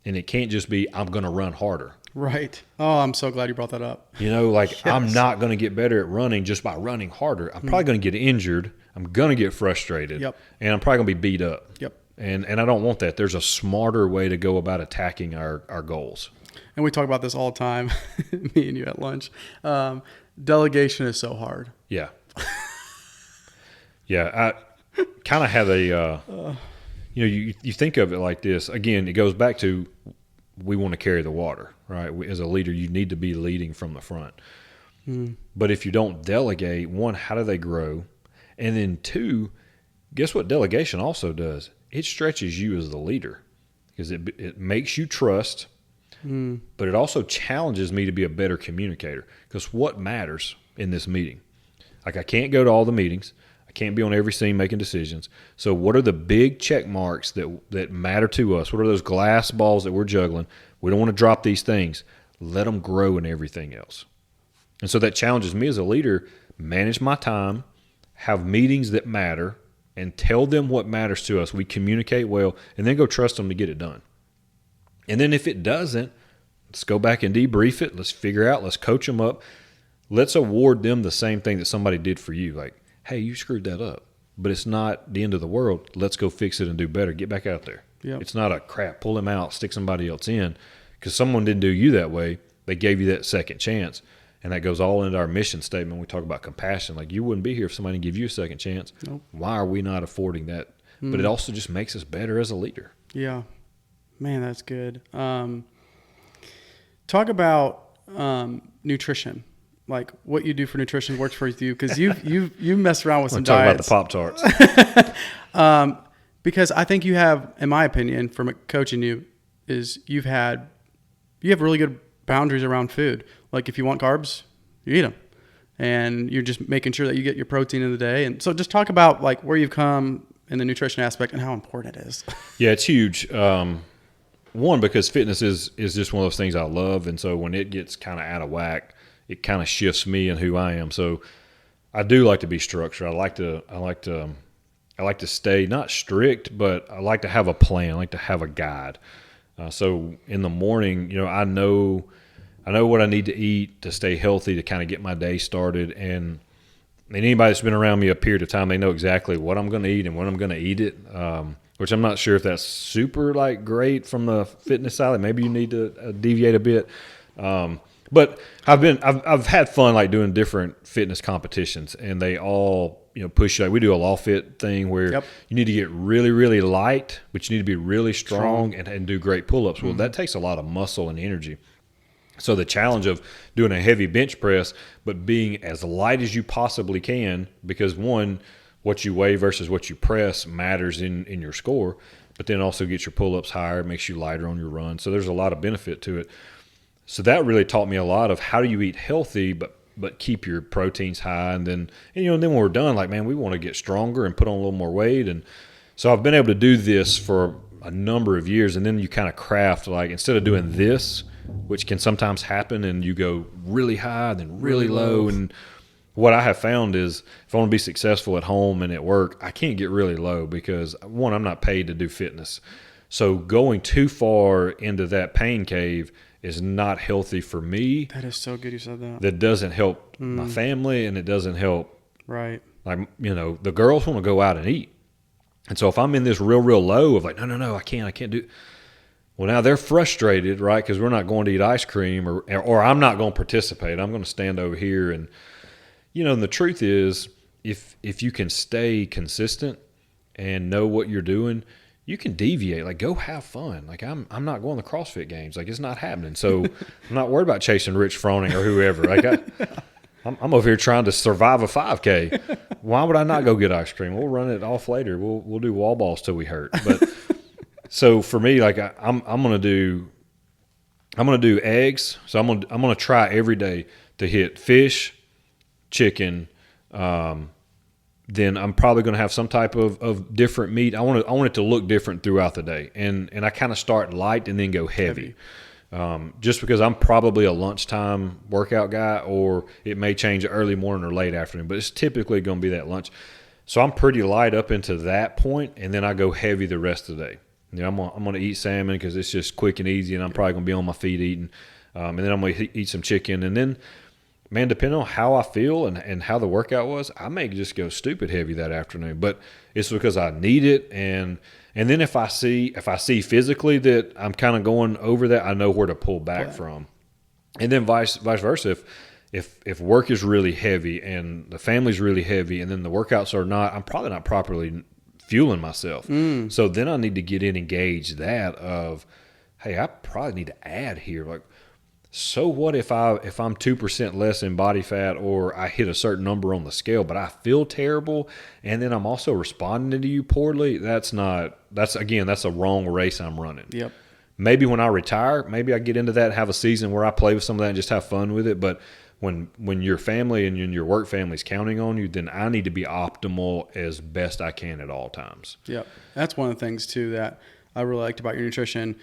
And it can't just be, I'm going to run harder. Right. Oh, I'm so glad you brought that up. You know, like, Yes. I'm not going to get better at running just by running harder. I'm probably going to get injured. I'm going to get frustrated. Yep. And I'm probably going to be beat up. Yep. And I don't want that. There's a smarter way to go about attacking our goals. And we talk about this all the time, me and you at lunch. Delegation is so hard. Yeah. Yeah. I kind of have a, you think of it like this. Again, it goes back to, we want to carry the water, right? As a leader, you need to be leading from the front. But if you don't delegate, 1, how do they grow? And then 2, guess what delegation also does? It stretches you as the leader, because it makes you trust, but it also challenges me to be a better communicator. Because what matters in this meeting? Like, I can't go to all the meetings. I can't be on every scene making decisions. So what are the big check marks that matter to us? What are those glass balls that we're juggling? We don't want to drop these things. Let them grow in everything else. And so that challenges me as a leader, manage my time, have meetings that matter, and tell them what matters to us. We communicate well, and then go trust them to get it done. And then if it doesn't, let's go back and debrief it. Let's figure out. Let's coach them up. Let's award them the same thing that somebody did for you. Like, hey, you screwed that up, but it's not the end of the world. Let's go fix it and do better. Get back out there. Yep. It's not a crap. Pull them out. Stick somebody else in, because someone didn't do you that way. They gave you that second chance. And that goes all into our mission statement. We talk about compassion. Like, you wouldn't be here if somebody didn't give you a second chance. Nope. Why are we not affording that? But it also just makes us better as a leader. Yeah. Man, that's good. Talk about nutrition. Like, what you do for nutrition works for you, because you messed around with some diets. Talk about the Pop-Tarts. Because I think you have, in my opinion, from coaching you, is you have really good boundaries around food. Like, if you want carbs, you eat them, and you're just making sure that you get your protein in the day. And so just talk about, like, where you've come in the nutrition aspect and how important it is. Yeah, it's huge. One, because fitness is just one of those things I love. And so when it gets kind of out of whack, it kind of shifts me and who I am. So I do like to be structured. I like to stay not strict, but I like to have a plan. I like to have a guide. So in the morning, I know what I need to eat to stay healthy to kind of get my day started. And anybody that's been around me a period of time, they know exactly what I'm going to eat and when I'm going to eat it. Which I'm not sure if that's super great from the fitness side. Like maybe you need to deviate a bit. But I've had fun doing different fitness competitions, and they all push you. We do a law fit thing where you need to get really, really light, but you need to be really strong. And do great pull-ups. Well, that takes a lot of muscle and energy. So the challenge of doing a heavy bench press, but being as light as you possibly can, because one, what you weigh versus what you press matters in your score, but then also gets your pull-ups higher, makes you lighter on your run. So there's a lot of benefit to it. So that really taught me a lot of how do you eat healthy, but keep your proteins high. And then when we're done, we want to get stronger and put on a little more weight. And so I've been able to do this for a number of years. And then you kind of craft, instead of doing this, which can sometimes happen, and you go really high, then really low. And what I have found is if I want to be successful at home and at work, I can't get really low because, one, I'm not paid to do fitness. So going too far into that pain cave is not healthy for me. That is so good you said that. That doesn't help my family, and it doesn't help. Right. The girls want to go out and eat. And so if I'm in this real, real low of no, I can't do. Well, now they're frustrated, right? Because we're not going to eat ice cream or I'm not going to participate. I'm going to stand over here. And, and the truth is if you can stay consistent and know what you're doing, you can deviate. Go have fun. I'm not going to CrossFit games. It's not happening. So I'm not worried about chasing Rich Froning or whoever. I'm over here trying to survive a 5K. Why would I not go get ice cream? We'll run it off later. We'll do wall balls till we hurt. But so for me, I'm gonna do eggs. So I'm gonna try every day to hit fish, chicken. Then I'm probably going to have some type of different meat. I want it to look different throughout the day. And I kind of start light and then go heavy. Just because I'm probably a lunchtime workout guy, or it may change early morning or late afternoon, but it's typically going to be that lunch. So I'm pretty light up into that point, and then I go heavy the rest of the day. I'm going to eat salmon because it's just quick and easy, and I'm probably going to be on my feet eating. And then I'm going to eat some chicken, and then, man, depending on how I feel and how the workout was, I may just go stupid heavy that afternoon. But it's because I need it, and then if I see physically that I'm kind of going over that, I know where to pull back from. And then vice versa. If work is really heavy and the family's really heavy, and then the workouts are not, I'm probably not properly fueling myself. So then I need to get in and gauge that of, hey, I probably need to add here. So what if I'm 2% less in body fat, or I hit a certain number on the scale, but I feel terrible, and then I'm also responding to you poorly? That's a wrong race I'm running. Yep. Maybe when I retire, maybe I get into that and have a season where I play with some of that and just have fun with it. But when your family and your work family is counting on you, then I need to be optimal as best I can at all times. Yep. That's one of the things too that I really liked about your nutrition.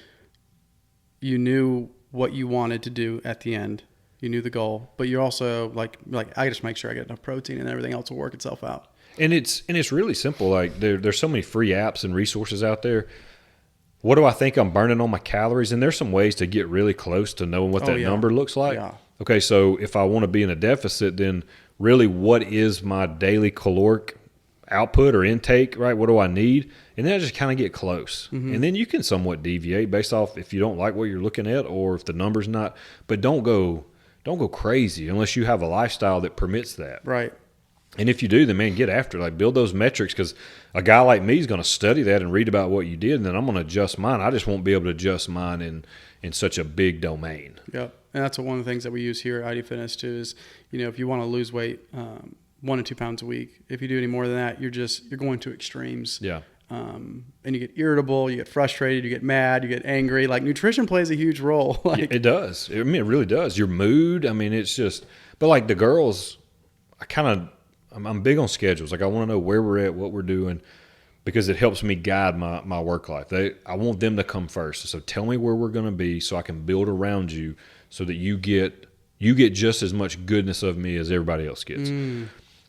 You knew what you wanted to do at the end. You knew the goal, but you're also like I just make sure I get enough protein and everything else will work itself out. And it's really simple. There's so many free apps and resources out there. What do I think I'm burning on my calories? And there's some ways to get really close to knowing what that number looks like. Yeah. Okay, so if I want to be in a deficit, then really what is my daily caloric output or intake, right? What do I need? And then I just kind of get close. And then you can somewhat deviate based off if you don't like what you're looking at or if the number's not. But don't go crazy unless you have a lifestyle that permits that. Right. And if you do, then, man, get after it. Build those metrics, because a guy like me is going to study that and read about what you did, and then I'm going to adjust mine. I just won't be able to adjust mine in such a big domain. Yep. And that's one of the things that we use here at ID Fitness too is, if you want to lose weight 1 to 2 pounds a week, if you do any more than that, you're going to extremes. Yeah. And you get irritable, you get frustrated, you get mad, you get angry. Nutrition plays a huge role. It does. It really does. Your mood. It's just, but the girls, I'm big on schedules. I want to know where we're at, what we're doing, because it helps me guide my work life. I want them to come first. So tell me where we're going to be so I can build around you so that you get just as much goodness of me as everybody else gets.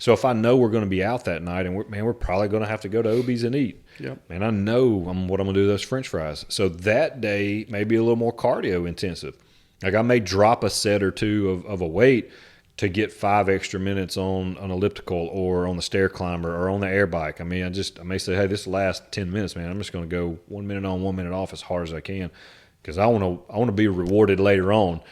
So if I know we're going to be out that night and we're probably going to have to go to Obie's and eat. Yep. Man, I know what I'm going to do with those French fries. So that day may be a little more cardio intensive. Like I may drop a set or two of a weight to get 5 extra minutes on an elliptical or on the stair climber or on the air bike. I mean, I may say, hey, this last 10 minutes, man, I'm just going to go 1 minute on, 1 minute off as hard as I can because I want to be rewarded later on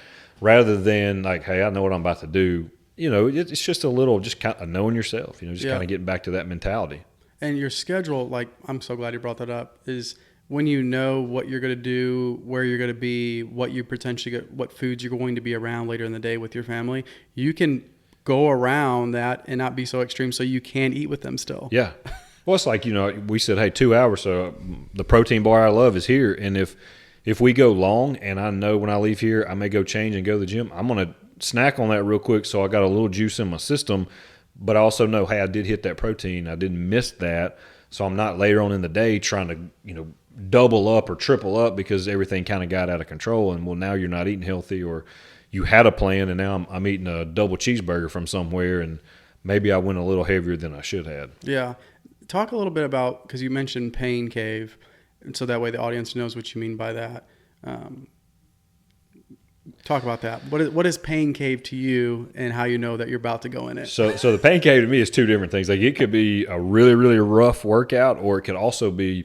rather than like, hey, I know what I'm about to do. You know, it's just a little just kind of knowing yourself, you know, just kind of getting back to that mentality. And your schedule, like, I'm so glad you brought that up, is when you know what you're going to do, where you're going to be, what you potentially get, what foods you're going to be around later in the day with your family, you can go around that and not be so extreme so you can eat with them still. Yeah. Well, it's like, you know, we said, hey, 2 hours, so the protein bar I love is here. And if we go long and I know when I leave here I may go change and go to the gym, I'm going to snack on that real quick so I got a little juice in my system. But I also know, hey, I did hit that protein. I didn't miss that. So I'm not later on in the day trying to, you know, double up or triple up because everything kind of got out of control. And, well, now you're not eating healthy or you had a plan and now I'm eating a double cheeseburger from somewhere and maybe I went a little heavier than I should have. Yeah. Talk a little bit about, because you mentioned pain cave, and so that way the audience knows what you mean by that. Talk about that. What is pain cave to you and how you know that you're about to go in it? So the pain cave to me is two different things. Like it could be a really, really rough workout, or it could also be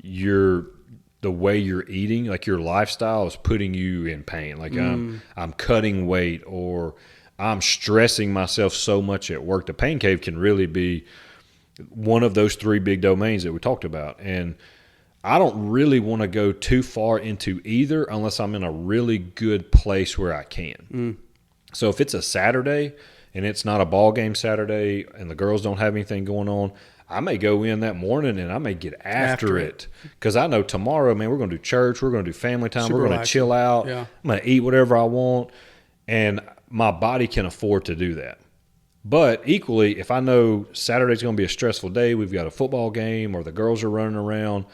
the way you're eating, like your lifestyle is putting you in pain. Like I'm cutting weight or I'm stressing myself so much at work. The pain cave can really be one of those three big domains that we talked about. And I don't really want to go too far into either unless I'm in a really good place where I can. So if it's a Saturday and it's not a ball game Saturday and the girls don't have anything going on, I may go in that morning and I may get after it because I know tomorrow, man, we're going to do church, we're going to do family time, we're going to chill out, I'm going to eat whatever I want, and my body can afford to do that. But equally, if I know Saturday's going to be a stressful day, we've got a football game or the girls are running around,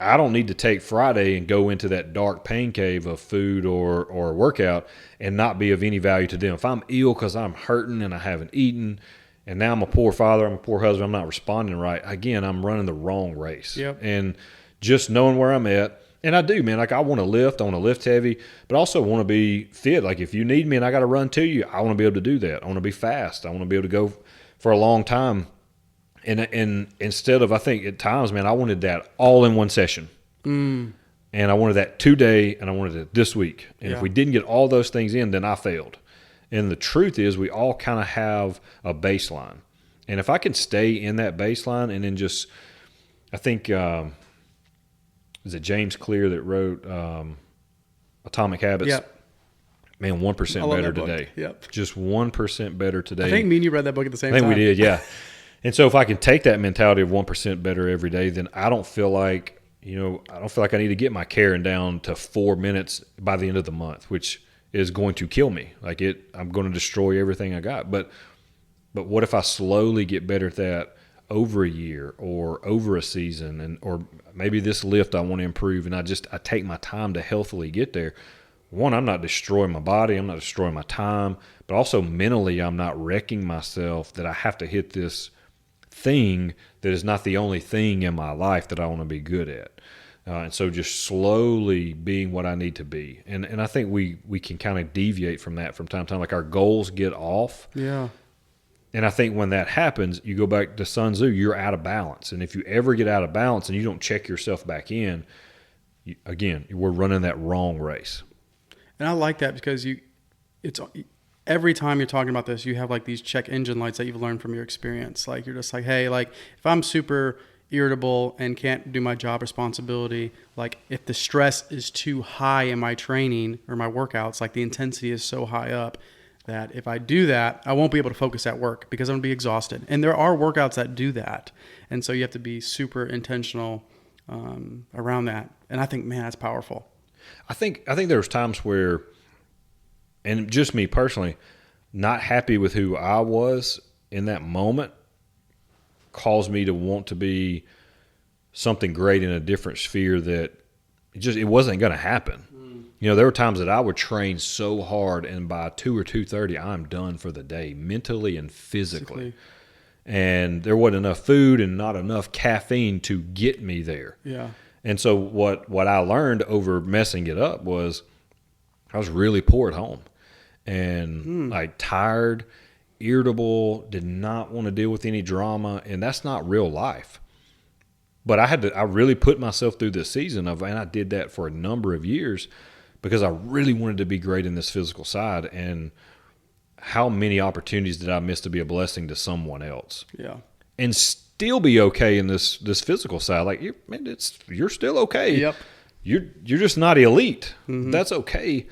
I don't need to take Friday and go into that dark pain cave of food or workout and not be of any value to them. If I'm ill because I'm hurting and I haven't eaten and now I'm a poor father, I'm a poor husband, I'm not responding right, again, I'm running the wrong race. And just knowing where I'm at, and I do, man, like I want to lift heavy, but also want to be fit. Like if you need me and I got to run to you, I want to be able to do that. I want to be fast. I want to be able to go for a long time. And instead of, I think at times, man, I wanted that all in one session. And I wanted that today and I wanted it this week. And if we didn't get all those things in, then I failed. And the truth is we all kind of have a baseline. And if I can stay in that baseline and then just, I think, is it James Clear that wrote Atomic Habits? Man, 1% better today. Just 1% better today. I think me and you read that book at the same time. I think we did, yeah. And so if I can take that mentality of 1% better every day, then I don't feel like, I need to get my Karen down to 4 minutes by the end of the month, which is going to kill me. Like I'm going to destroy everything I got. But what if I slowly get better at that over a year or over a season, or maybe this lift I want to improve, and I take my time to healthily get there. One, I'm not destroying my body, I'm not destroying my time, but also mentally I'm not wrecking myself that I have to hit this thing that is not the only thing in my life that I want to be good at. And so just slowly being what I need to be. And I think we can kind of deviate from that from time to time. Like our goals get off. Yeah. And I think when that happens, you go back to Sun Tzu, you're out of balance. And if you ever get out of balance and you don't check yourself back in, we're running that wrong race. And I like that because it's every time you're talking about this, you have like these check engine lights that you've learned from your experience. Like you're just like, hey, like if I'm super irritable and can't do my job responsibility, like if the stress is too high in my training or my workouts, like the intensity is so high up that if I do that, I won't be able to focus at work because I'm going to be exhausted. And there are workouts that do that. And so you have to be super intentional around that. And I think, man, that's powerful. I think there's times where, and just me personally, not happy with who I was in that moment caused me to want to be something great in a different sphere that it wasn't going to happen. There were times that I would train so hard, and by 2 or 2:30, I'm done for the day, mentally and physically. and there wasn't enough food and not enough caffeine to get me there. Yeah. And so what I learned over messing it up was I was really poor at home and like tired, irritable, did not want to deal with any drama, and that's not real life. But I really put myself through this season and I did that for a number of years because I really wanted to be great in this physical side. And how many opportunities did I miss to be a blessing to someone else? Yeah. And still be okay in this physical side. Like, you're still okay. Yep. You're just not elite. That's okay.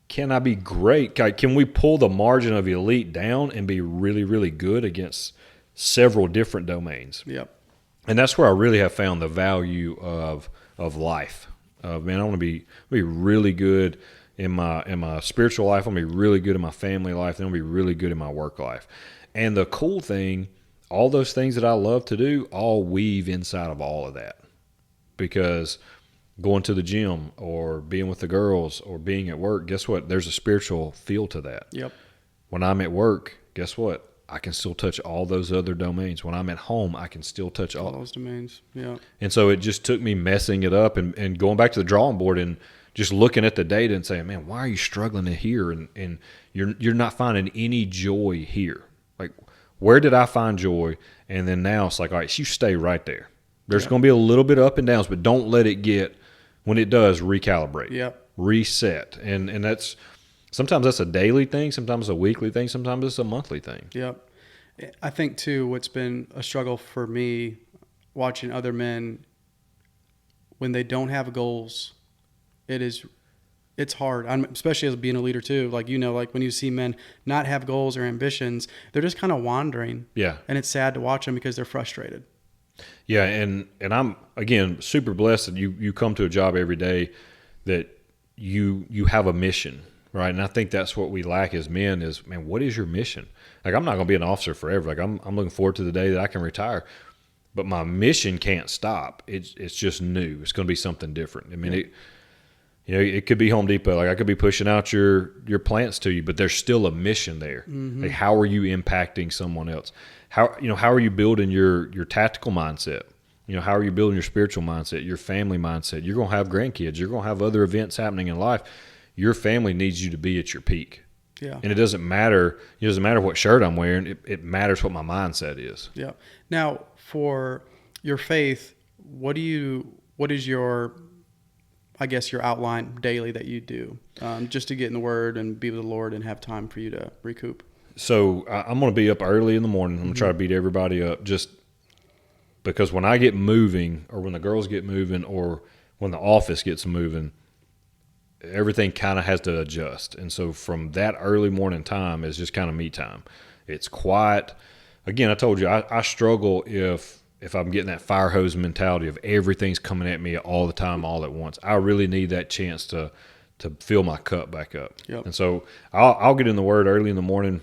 Can I be great? Can we pull the margin of elite down and be really, really good against several different domains? Yep. And that's where I really have found the value of life. Man, I want to be really good in my spiritual life. I want to be really good in my family life. And I want to be really good in my work life. And the cool thing, all those things that I love to do, all weave inside of all of that. Because going to the gym or being with the girls or being at work, guess what? There's a spiritual feel to that. Yep. When I'm at work, guess what? I can still touch all those other domains. When I'm at home, I can still touch All those domains. Yeah. And so it just took me messing it up and going back to the drawing board and just looking at the data and saying, man, why are you struggling here? And you're not finding any joy here. Like, where did I find joy? And then now it's like, all right, you stay right there. There's going to be a little bit of up and downs, but don't let it get, when it does, recalibrate. Yep. Reset. And that's, sometimes that's a daily thing, sometimes a weekly thing, sometimes it's a monthly thing. Yep. I think, too, what's been a struggle for me watching other men, when they don't have goals, it's hard. Especially as being a leader, too. Like, like when you see men not have goals or ambitions, they're just kind of wandering. Yeah. And it's sad to watch them because they're frustrated. Yeah, and I'm, again, super blessed that you come to a job every day that you have a mission, right? And I think that's what we lack as men is, man, what is your mission? Like, I'm not going to be an officer forever. Like, I'm looking forward to the day that I can retire. But my mission can't stop. It's just new. It's going to be something different. I mean, it could be Home Depot. Like, I could be pushing out your plants to you, but there's still a mission there. Mm-hmm. Like, how are you impacting someone else? How are you building your tactical mindset? How are you building your spiritual mindset, your family mindset? You're going to have grandkids. You're going to have other events happening in life. Your family needs you to be at your peak. Yeah. And it doesn't matter. It doesn't matter what shirt I'm wearing. It matters what my mindset is. Yeah. Now, for your faith, what is your, I guess, your outline daily that you do just to get in the Word and be with the Lord and have time for you to recoup? So I'm going to be up early in the morning. I'm going to try to beat everybody up just because when I get moving or when the girls get moving or when the office gets moving, everything kind of has to adjust. And so from that early morning time is just kind of me time. It's quiet. Again, I told you, I struggle if I'm getting that fire hose mentality of everything's coming at me all the time, all at once. I really need that chance to fill my cup back up. Yep. And so I'll get in the Word early in the morning.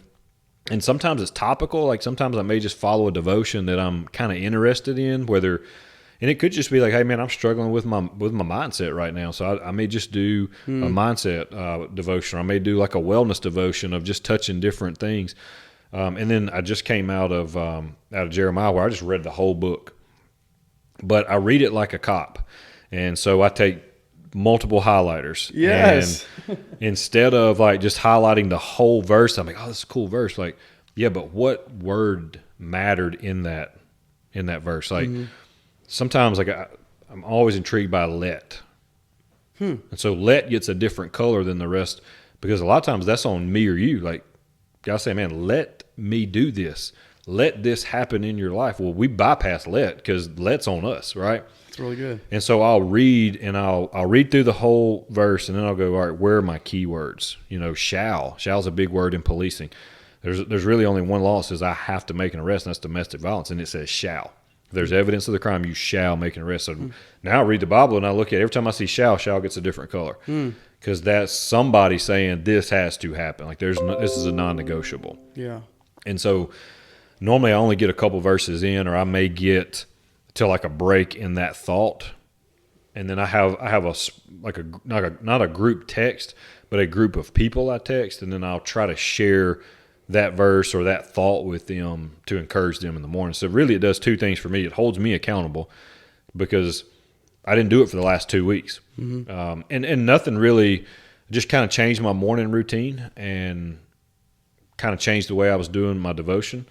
And sometimes it's topical. Like sometimes I may just follow a devotion that I'm kind of interested in, and it could just be like, hey man, I'm struggling with my mindset right now. So I may just do a mindset devotion. Or I may do like a wellness devotion of just touching different things. And then I just came out of Jeremiah where I just read the whole book, but I read it like a cop. And so I take multiple highlighters. Yes. And instead of like just highlighting the whole verse, I'm like, oh, this is a cool verse. Like, yeah, but what word mattered in that verse? Like sometimes like I'm always intrigued by let. And so let gets a different color than the rest because a lot of times that's on me or you. Like God say, man, let me do this. Let this happen in your life. Well, we bypass let because let's on us, right? It's really good. And so I'll read and I'll read through the whole verse and then I'll go, all right, where are my key words? Shall. Shall's a big word in policing. There's really only one law that says I have to make an arrest, and that's domestic violence, and it says shall. If there's evidence of the crime, you shall make an arrest. So now I read the Bible and I look at it. Every time I see shall gets a different color because that's somebody saying this has to happen. Like this is a non-negotiable. Yeah. And so normally I only get a couple verses in, or I may get to like a break in that thought, and then I have not a group text, but a group of people I text, and then I'll try to share that verse or that thought with them to encourage them in the morning. So really it does two things for me. It holds me accountable because I didn't do it for the last 2 weeks. And nothing really, just kind of changed my morning routine and kind of changed the way I was doing my devotion.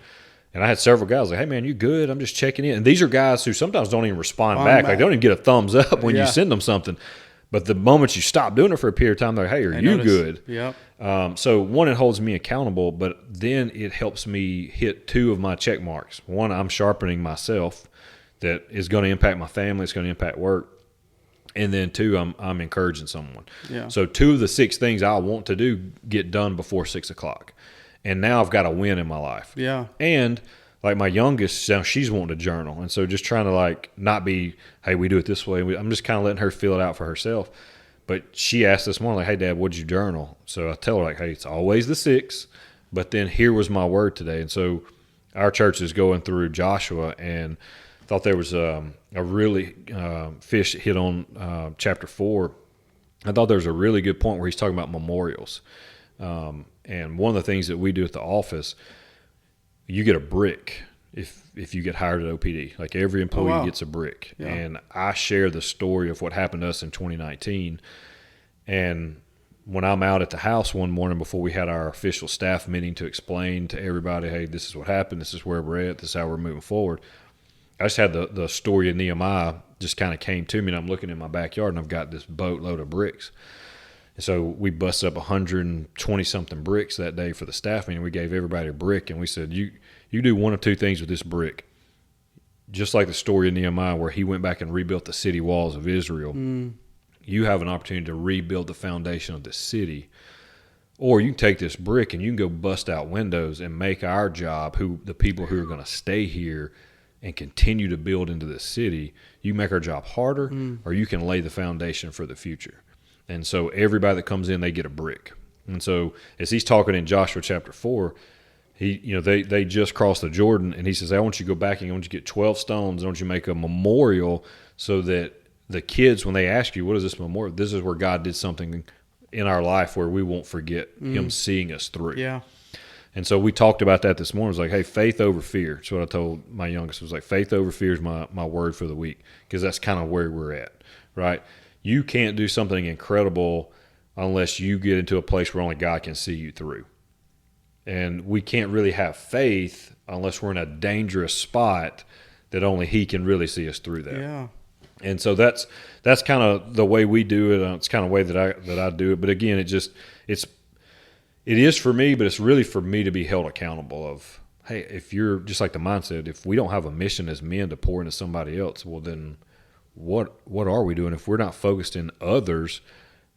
And I had several guys like, hey, man, you good? I'm just checking in. And these are guys who sometimes don't even respond back. Like, they don't even get a thumbs up when you send them something. But the moment you stop doing it for a period of time, they're like, hey, are you good? Yep. So one, it holds me accountable, but then it helps me hit two of my check marks. One, I'm sharpening myself that is going to impact my family. It's going to impact work. And then two, I'm encouraging someone. Yeah. So two of the 6 things I want to do get done before 6 o'clock. And now I've got a win in my life. Yeah. And like my youngest, she's wanting to journal. And so just trying to like not be, hey, we do it this way. I'm just kind of letting her feel it out for herself. But she asked this morning, like, hey, Dad, what'd you journal? So I tell her, like, hey, it's always the 6. But then here was my word today. And so our church is going through Joshua, and thought there was a really fish hit on chapter 4. I thought there was a really good point where he's talking about memorials. And one of the things that we do at the office, you get a brick if you get hired at OPD. Like every employee gets a brick. Yeah. And I share the story of what happened to us in 2019. And when I'm out at the house one morning before we had our official staff meeting to explain to everybody, hey, this is what happened, this is where we're at, this is how we're moving forward, I just had the story of Nehemiah just kind of came to me, and I'm looking in my backyard, and I've got this boatload of bricks. And so we busted up 120-something bricks that day for the staff meeting. We gave everybody a brick, and we said, you do one of two things with this brick. Just like the story of Nehemiah where he went back and rebuilt the city walls of Israel, you have an opportunity to rebuild the foundation of the city. Or you can take this brick and you can go bust out windows and make our job, the people who are going to stay here and continue to build into the city, you make our job harder, or you can lay the foundation for the future. And so everybody that comes in, they get a brick. And so as he's talking in Joshua chapter 4, they just crossed the Jordan, and he says, I want you to go back and I want you to get 12 stones. I want you to make a memorial so that the kids, when they ask you, what is this memorial? This is where God did something in our life where we won't forget him seeing us through. Yeah. And so we talked about that this morning. It was like, hey, faith over fear. That's what I told my youngest. It was like, faith over fear is my word for the week, because that's kind of where we're at, right? You can't do something incredible unless you get into a place where only God can see you through. And we can't really have faith unless we're in a dangerous spot that only he can really see us through that. Yeah. And so that's kind of the way we do it. It's kind of the way that I do it. But again, it is for me, but it's really for me to be held accountable of, hey, if you're just like the mindset, if we don't have a mission as men to pour into somebody else, well, then what are we doing? If we're not focused in others,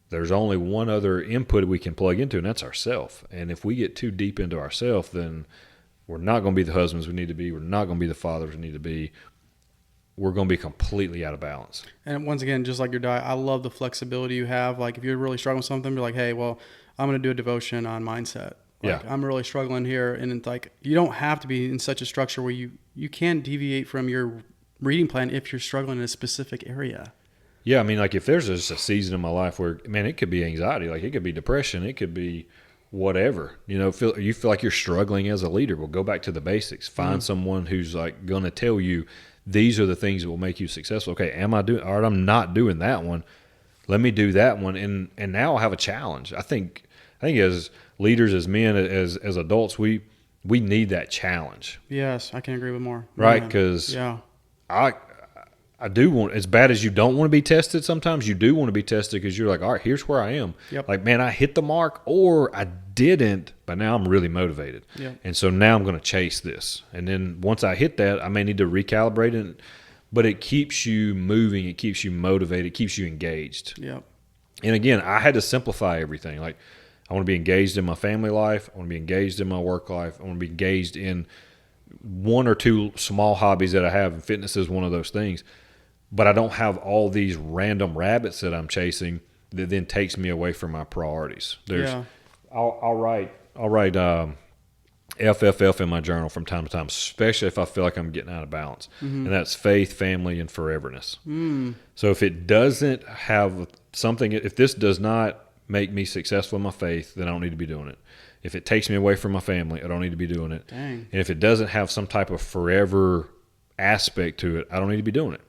there's only one other input we can plug into, and that's ourself. And if we get too deep into ourself, then we're not going to be the husbands we need to be. We're not going to be the fathers we need to be. We're going to be completely out of balance. And once again, just like your diet, I love the flexibility you have. Like if you're really struggling with something, you're like, hey, well, I'm going to do a devotion on mindset. Like, Yeah. I'm really struggling here. And it's like, you don't have to be in such a structure where you can deviate from your reading plan if you're struggling in a specific area. Yeah, I mean, like if there's just a season in my life where, man, it could be anxiety, like it could be depression, it could be whatever. You feel like you're struggling as a leader. Well, go back to the basics. Find someone who's like going to tell you these are the things that will make you successful. Okay, am I doing? All right, I'm not doing that one. Let me do that one, and now I'll have a challenge. I think as leaders, as men, as adults, we need that challenge. Yes, I can agree with more. Right? Because yeah. I do want, as bad as you don't want to be tested, sometimes you do want to be tested because you're like, all right, here's where I am. Yep. Like, man, I hit the mark or I didn't, but now I'm really motivated. Yep. And so now I'm going to chase this. And then once I hit that, I may need to recalibrate it, but it keeps you moving. It keeps you motivated. It keeps you engaged. Yep. And again, I had to simplify everything. Like, I want to be engaged in my family life. I want to be engaged in my work life. I want to be engaged in one or two small hobbies that I have, and fitness is one of those things. But I don't have all these random rabbits that I'm chasing that then takes me away from my priorities. I'll write FFF in my journal from time to time, especially if I feel like I'm getting out of balance. And that's faith, family, and foreverness. So if it doesn't have something, if this does not make me successful in my faith, then I don't need to be doing it. If it takes me away from my family, I don't need to be doing it. Dang. And if it doesn't have some type of forever aspect to it, I don't need to be doing it.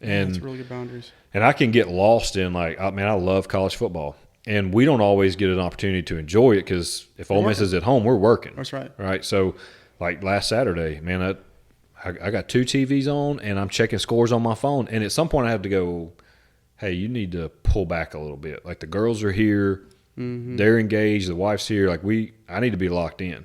And that's really good boundaries. And I can get lost in like, oh, man, I love college football. And we don't always get an opportunity to enjoy it because if Ole Miss is at home, we're working. That's right. Right. So, like last Saturday, man, I got 2 TVs on and I'm checking scores on my phone. And at some point, I have to go, hey, you need to pull back a little bit. Like the girls are here, they're engaged, the wife's here. Like I need to be locked in.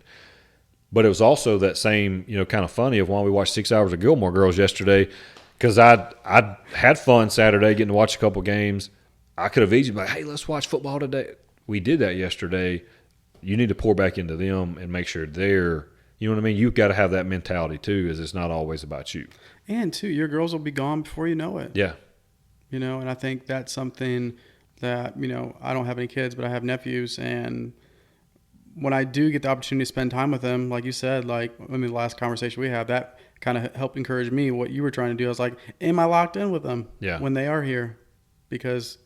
But it was also that same, kind of funny of why we watched 6 hours of Gilmore Girls yesterday because I had fun Saturday getting to watch a couple games. I could have easily been like, hey, let's watch football today. We did that yesterday. You need to pour back into them and make sure they're, you know what I mean? You've got to have that mentality too, is it's not always about you. And too, your girls will be gone before you know it. Yeah. And I think that's something that, I don't have any kids, but I have nephews. And when I do get the opportunity to spend time with them, like you said, the last conversation we had, that kind of helped encourage me what you were trying to do. I was like, am I locked in with them when they are here? Because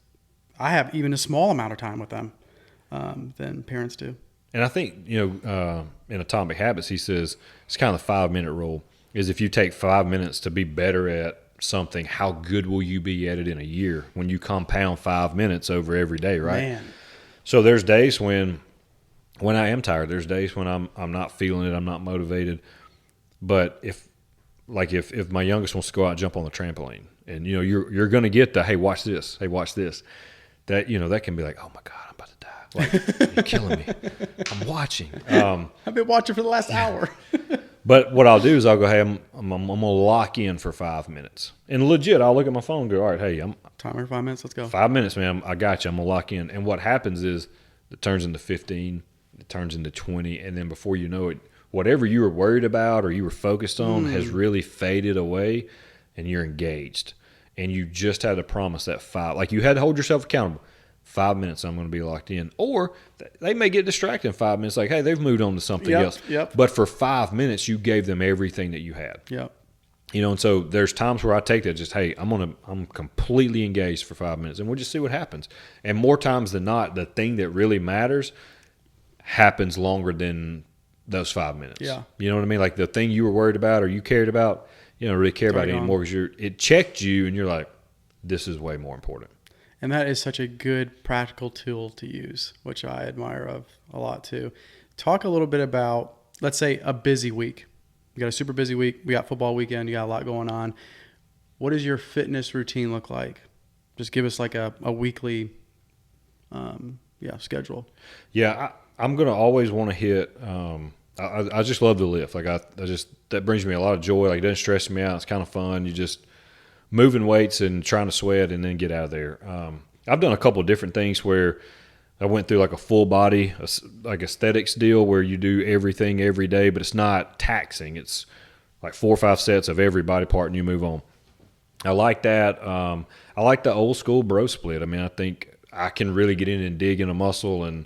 I have even a small amount of time with them than parents do. And I think, in Atomic Habits, he says it's kind of the 5-minute rule is if you take 5 minutes to be better at something, how good will you be at it in a year when you compound 5 minutes over every day, right? Man. So there's days when I am tired. There's days when I'm not feeling it. I'm not motivated. But if my youngest wants to go out and jump on the trampoline and, you're going to get the, hey, watch this. Hey, watch this. That, that can be like, oh, my God, I'm about to die. Like, you're killing me. I'm watching. I've been watching for the last hour. But what I'll do is I'll go, hey, I'm going to lock in for 5 minutes. And legit, I'll look at my phone and go, all right, hey, Timer, 5 minutes, let's go. 5 minutes, man. I got you. I'm going to lock in. And what happens is it turns into 15, it turns into 20, and then before you know it, whatever you were worried about or you were focused on has really faded away, and you're engaged. And you just had to promise that 5. Like you had to hold yourself accountable. 5 minutes, I'm going to be locked in. Or they may get distracted in 5 minutes. Like, hey, they've moved on to something else. Yep. But for 5 minutes, you gave them everything that you had. Yep. And so there's times where I take that just, hey, I'm completely engaged for 5 minutes, and we'll just see what happens. And more times than not, the thing that really matters happens longer than those 5 minutes. Yeah. You know what I mean? Like the thing you were worried about or you cared about, you don't really care about it anymore because it checked you and you're like, this is way more important. And that is such a good practical tool to use, which I admire of a lot too. Talk a little bit about, let's say, a busy week. You got a super busy week. We got football weekend. You got a lot going on. What does your fitness routine look like? Just give us like a weekly schedule. Yeah, I'm going to always want to hit I just love to lift. Like I just that brings me a lot of joy. Like it doesn't stress me out. It's kind of fun. You just moving weights and trying to sweat and then get out of there. I've done a couple of different things where I went through like a full body, like aesthetics deal where you do everything every day, but it's not taxing. It's like 4 or 5 sets of every body part and you move on. I like that. I like the old school bro split. I mean, I think I can really get in and dig in a muscle and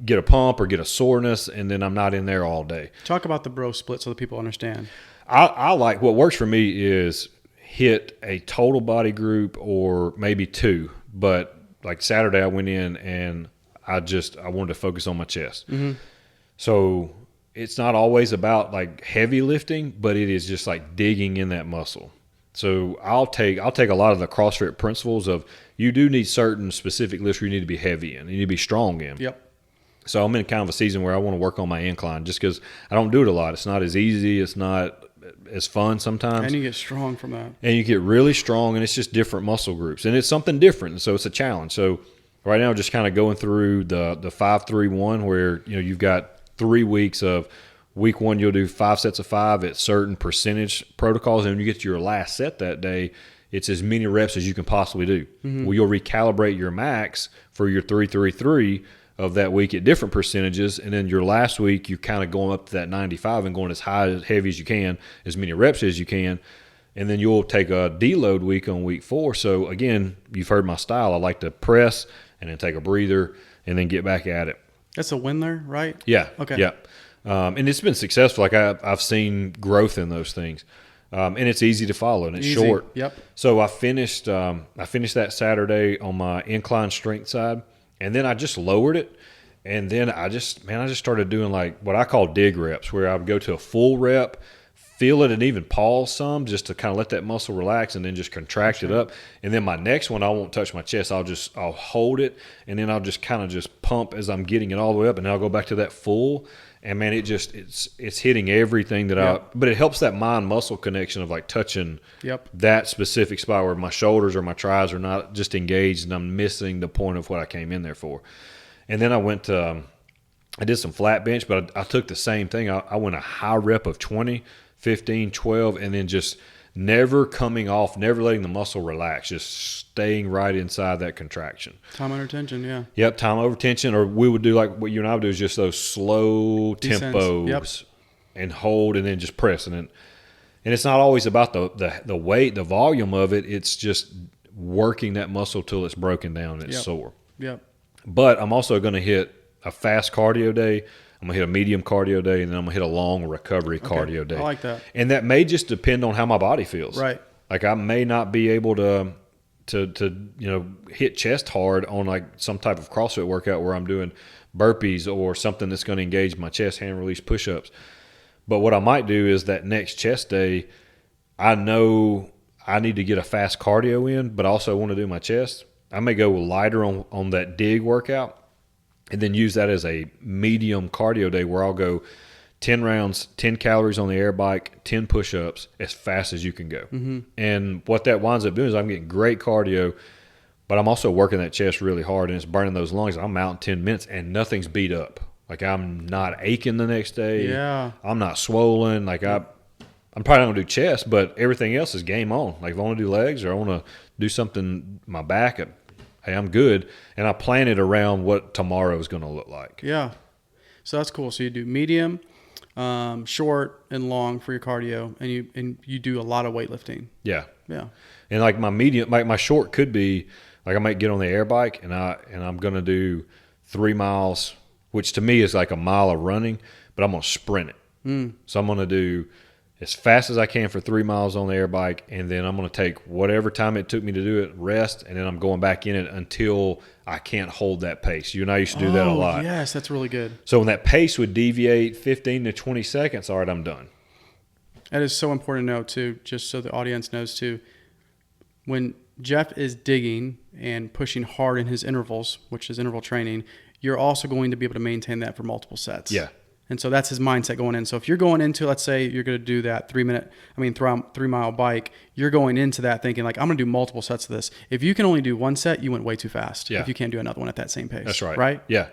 get a pump or get a soreness, and then I'm not in there all day. Talk about the bro split so that people understand. I like what works for me is hit a total body group or maybe 2. But like Saturday, I went in and I wanted to focus on my chest. Mm-hmm. So it's not always about like heavy lifting, but it is just like digging in that muscle. So I'll take a lot of the CrossFit principles of you do need certain specific lifts where you need to be heavy in, you need to be strong in. Yep. So I'm in kind of a season where I want to work on my incline just because I don't do it a lot. It's not as easy. It's not as fun sometimes. And you get strong from that. And you get really strong, and it's just different muscle groups. And it's something different, so it's a challenge. So right now just kind of going through the 5-3-1 where you've got 3 weeks of week 1 you'll do 5 sets of 5 at certain percentage protocols, and when you get to your last set that day, it's as many reps as you can possibly do. Mm-hmm. Well, you'll recalibrate your max for your 3-3-3 of that week at different percentages, and then your last week you're kind of going up to that 95 and going as high as heavy as you can, as many reps as you can, and then you'll take a deload week on week 4. So again, you've heard my style. I like to press and then take a breather and then get back at it. That's a Windler, right? Yeah. Okay. Yeah. And it's been successful. Like I've seen growth in those things. And it's easy to follow, and it's short. Yep. So I finished that Saturday on my incline strength side, And then I just lowered it. And then I just started doing like what I call dig reps, where I would go to a full rep, feel it, and even pause some just to kind of let that muscle relax, and then just contract it up. And then my next one, I won't touch my chest. I'll hold it, and then I'll just kind of just pump as I'm getting it all the way up, and then I'll go back to that full. And man, it's hitting everything that but it helps that mind muscle connection of like touching that specific spot where my shoulders or my tries are not just engaged, and I'm missing the point of what I came in there for. And then I did some flat bench, but I took the same thing. I went a high rep of 20, 15, 12, and then just never coming off, never letting the muscle relax, just staying right inside that contraction. Time under tension, yeah. Yep, time over tension. Or we would do like what you and I would do, is just those slow tempos and hold, and then just press. And it's not always about the weight, the volume of it. It's just working that muscle till it's broken down and it's sore. Yep. But I'm also going to hit a fast cardio day. I'm going to hit a medium cardio day, and then I'm going to hit a long recovery cardio day. I like that. And that may just depend on how my body feels. Right. Like I may not be able to hit chest hard on like some type of CrossFit workout where I'm doing burpees or something that's going to engage my chest, hand release push-ups. But what I might do is that next chest day, I know I need to get a fast cardio in, but I also want to do my chest. I may go lighter on that dig workout, and then use that as a medium cardio day where I'll go 10 rounds, 10 calories on the air bike, 10 push-ups as fast as you can go. Mm-hmm. And what that winds up doing is I'm getting great cardio, but I'm also working that chest really hard, and it's burning those lungs. I'm out in 10 minutes, and nothing's beat up. Like I'm not aching the next day. Yeah. I'm not swollen. Like I'm probably not going to do chest, but everything else is game on. Like if I want to do legs or I want to do something, my back, hey, I'm good, and I plan it around what tomorrow is going to look like. Yeah. So that's cool. So you do medium, short, and long for your cardio, and you do a lot of weightlifting. Yeah. Yeah. And like my medium, like my short could be like I might get on the air bike and I'm going to do 3 miles, which to me is like a mile of running, but I'm going to sprint it. So I'm going to do as fast as I can for 3 miles on the air bike, and then I'm going to take whatever time it took me to do it, rest, and then I'm going back in it until I can't hold that pace. You and I used to do that a lot. Yes, that's really good. So when that pace would deviate 15 to 20 seconds, all right, I'm done. That is so important to know, too, just so the audience knows, too. When Jeff is digging and pushing hard in his intervals, which is interval training, you're also going to be able to maintain that for multiple sets. Yeah. And so that's his mindset going in. So if you're going into, let's say you're going to do that 3 mile bike, you're going into that thinking like, I'm going to do multiple sets of this. If you can only do one set, you went way too fast. Yeah. If you can't do another one at that same pace. That's right. Right? Yeah.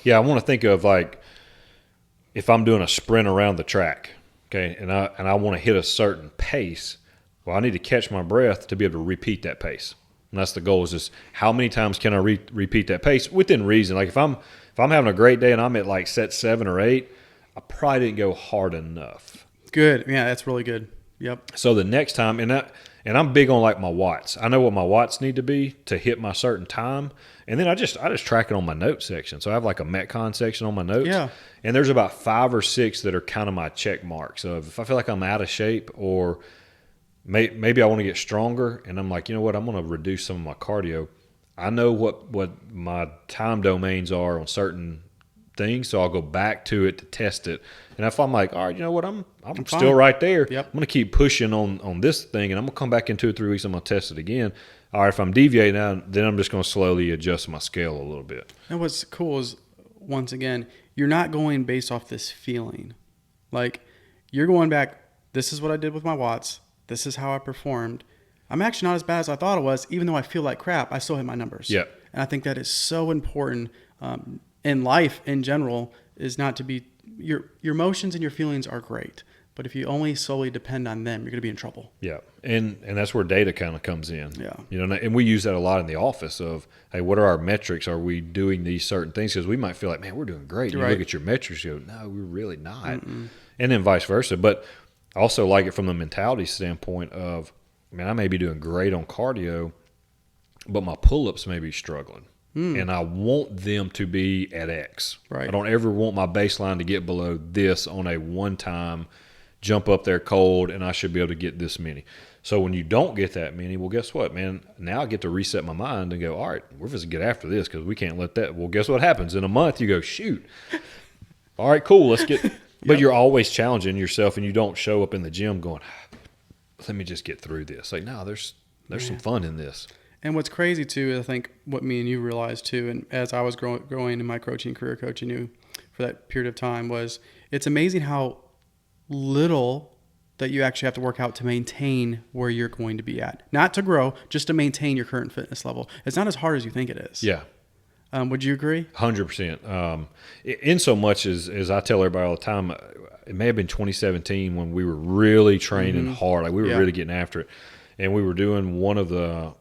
Yeah. I want to think of like, if I'm doing a sprint around the track, okay, and I want to hit a certain pace, well, I need to catch my breath to be able to repeat that pace. And that's the goal, is just how many times can I repeat that pace within reason. Like if I'm having a great day and I'm at like set 7 or 8, I probably didn't go hard enough. Good. Yeah, that's really good. Yep. So the next time, and I'm big on like my watts. I know what my watts need to be to hit my certain time, and then I just track it on my notes section. So I have like a Metcon section on my notes. Yeah. And there's about 5 or 6 that are kind of my check marks. So if I feel like I'm out of shape, or maybe I want to get stronger, and I'm like, you know what, I'm going to reduce some of my cardio. I know what my time domains are on certain things, so I'll go back to it to test it. And if I'm like, all right, you know what, I'm still right there. Yep. I'm going to keep pushing on this thing, and I'm going to come back in 2 or 3 weeks. I'm going to test it again. All right, if I'm deviating now, then I'm just going to slowly adjust my scale a little bit. And what's cool is, once again, you're not going based off this feeling. Like, you're going back, this is what I did with my watts. This is how I performed. I'm actually not as bad as I thought it was. Even though I feel like crap, I still hit my numbers. Yeah. And I think that is so important in life in general, is not to be, your emotions and your feelings are great, but if you only solely depend on them, you're going to be in trouble. Yeah. And that's where data kind of comes in. Yeah. You know, and we use that a lot in the office of, hey, what are our metrics? Are we doing these certain things? Because we might feel like, man, we're doing great. You Right. look at your metrics, you go, no, we're really not. Mm-mm. And then vice versa. But I also like it from the mentality standpoint of, man, I may be doing great on cardio, but my pull-ups may be struggling. And I want them to be at X. Right. I don't ever want my baseline to get below this on a one-time jump up there cold, and I should be able to get this many. So when you don't get that many, well, guess what, man? Now I get to reset my mind and go, all right, we're just get after this because we can't let that. Well, guess what happens in a month? You go, shoot. All right, cool. Let's get. But you're always challenging yourself, and you don't show up in the gym going, let me just get through this. Like, no, there's some fun in this. And what's crazy too, I think what me and you realized too, and as I was growing in my coaching career, coaching you for that period of time, was it's amazing how little that you actually have to work out to maintain where you're going to be at. Not to grow, just to maintain your current fitness level. It's not as hard as you think it is. Yeah. Would you agree? 100%. In so much as I tell everybody all the time, it may have been 2017 when we were really training hard. Like we were really getting after it. And we were doing one of the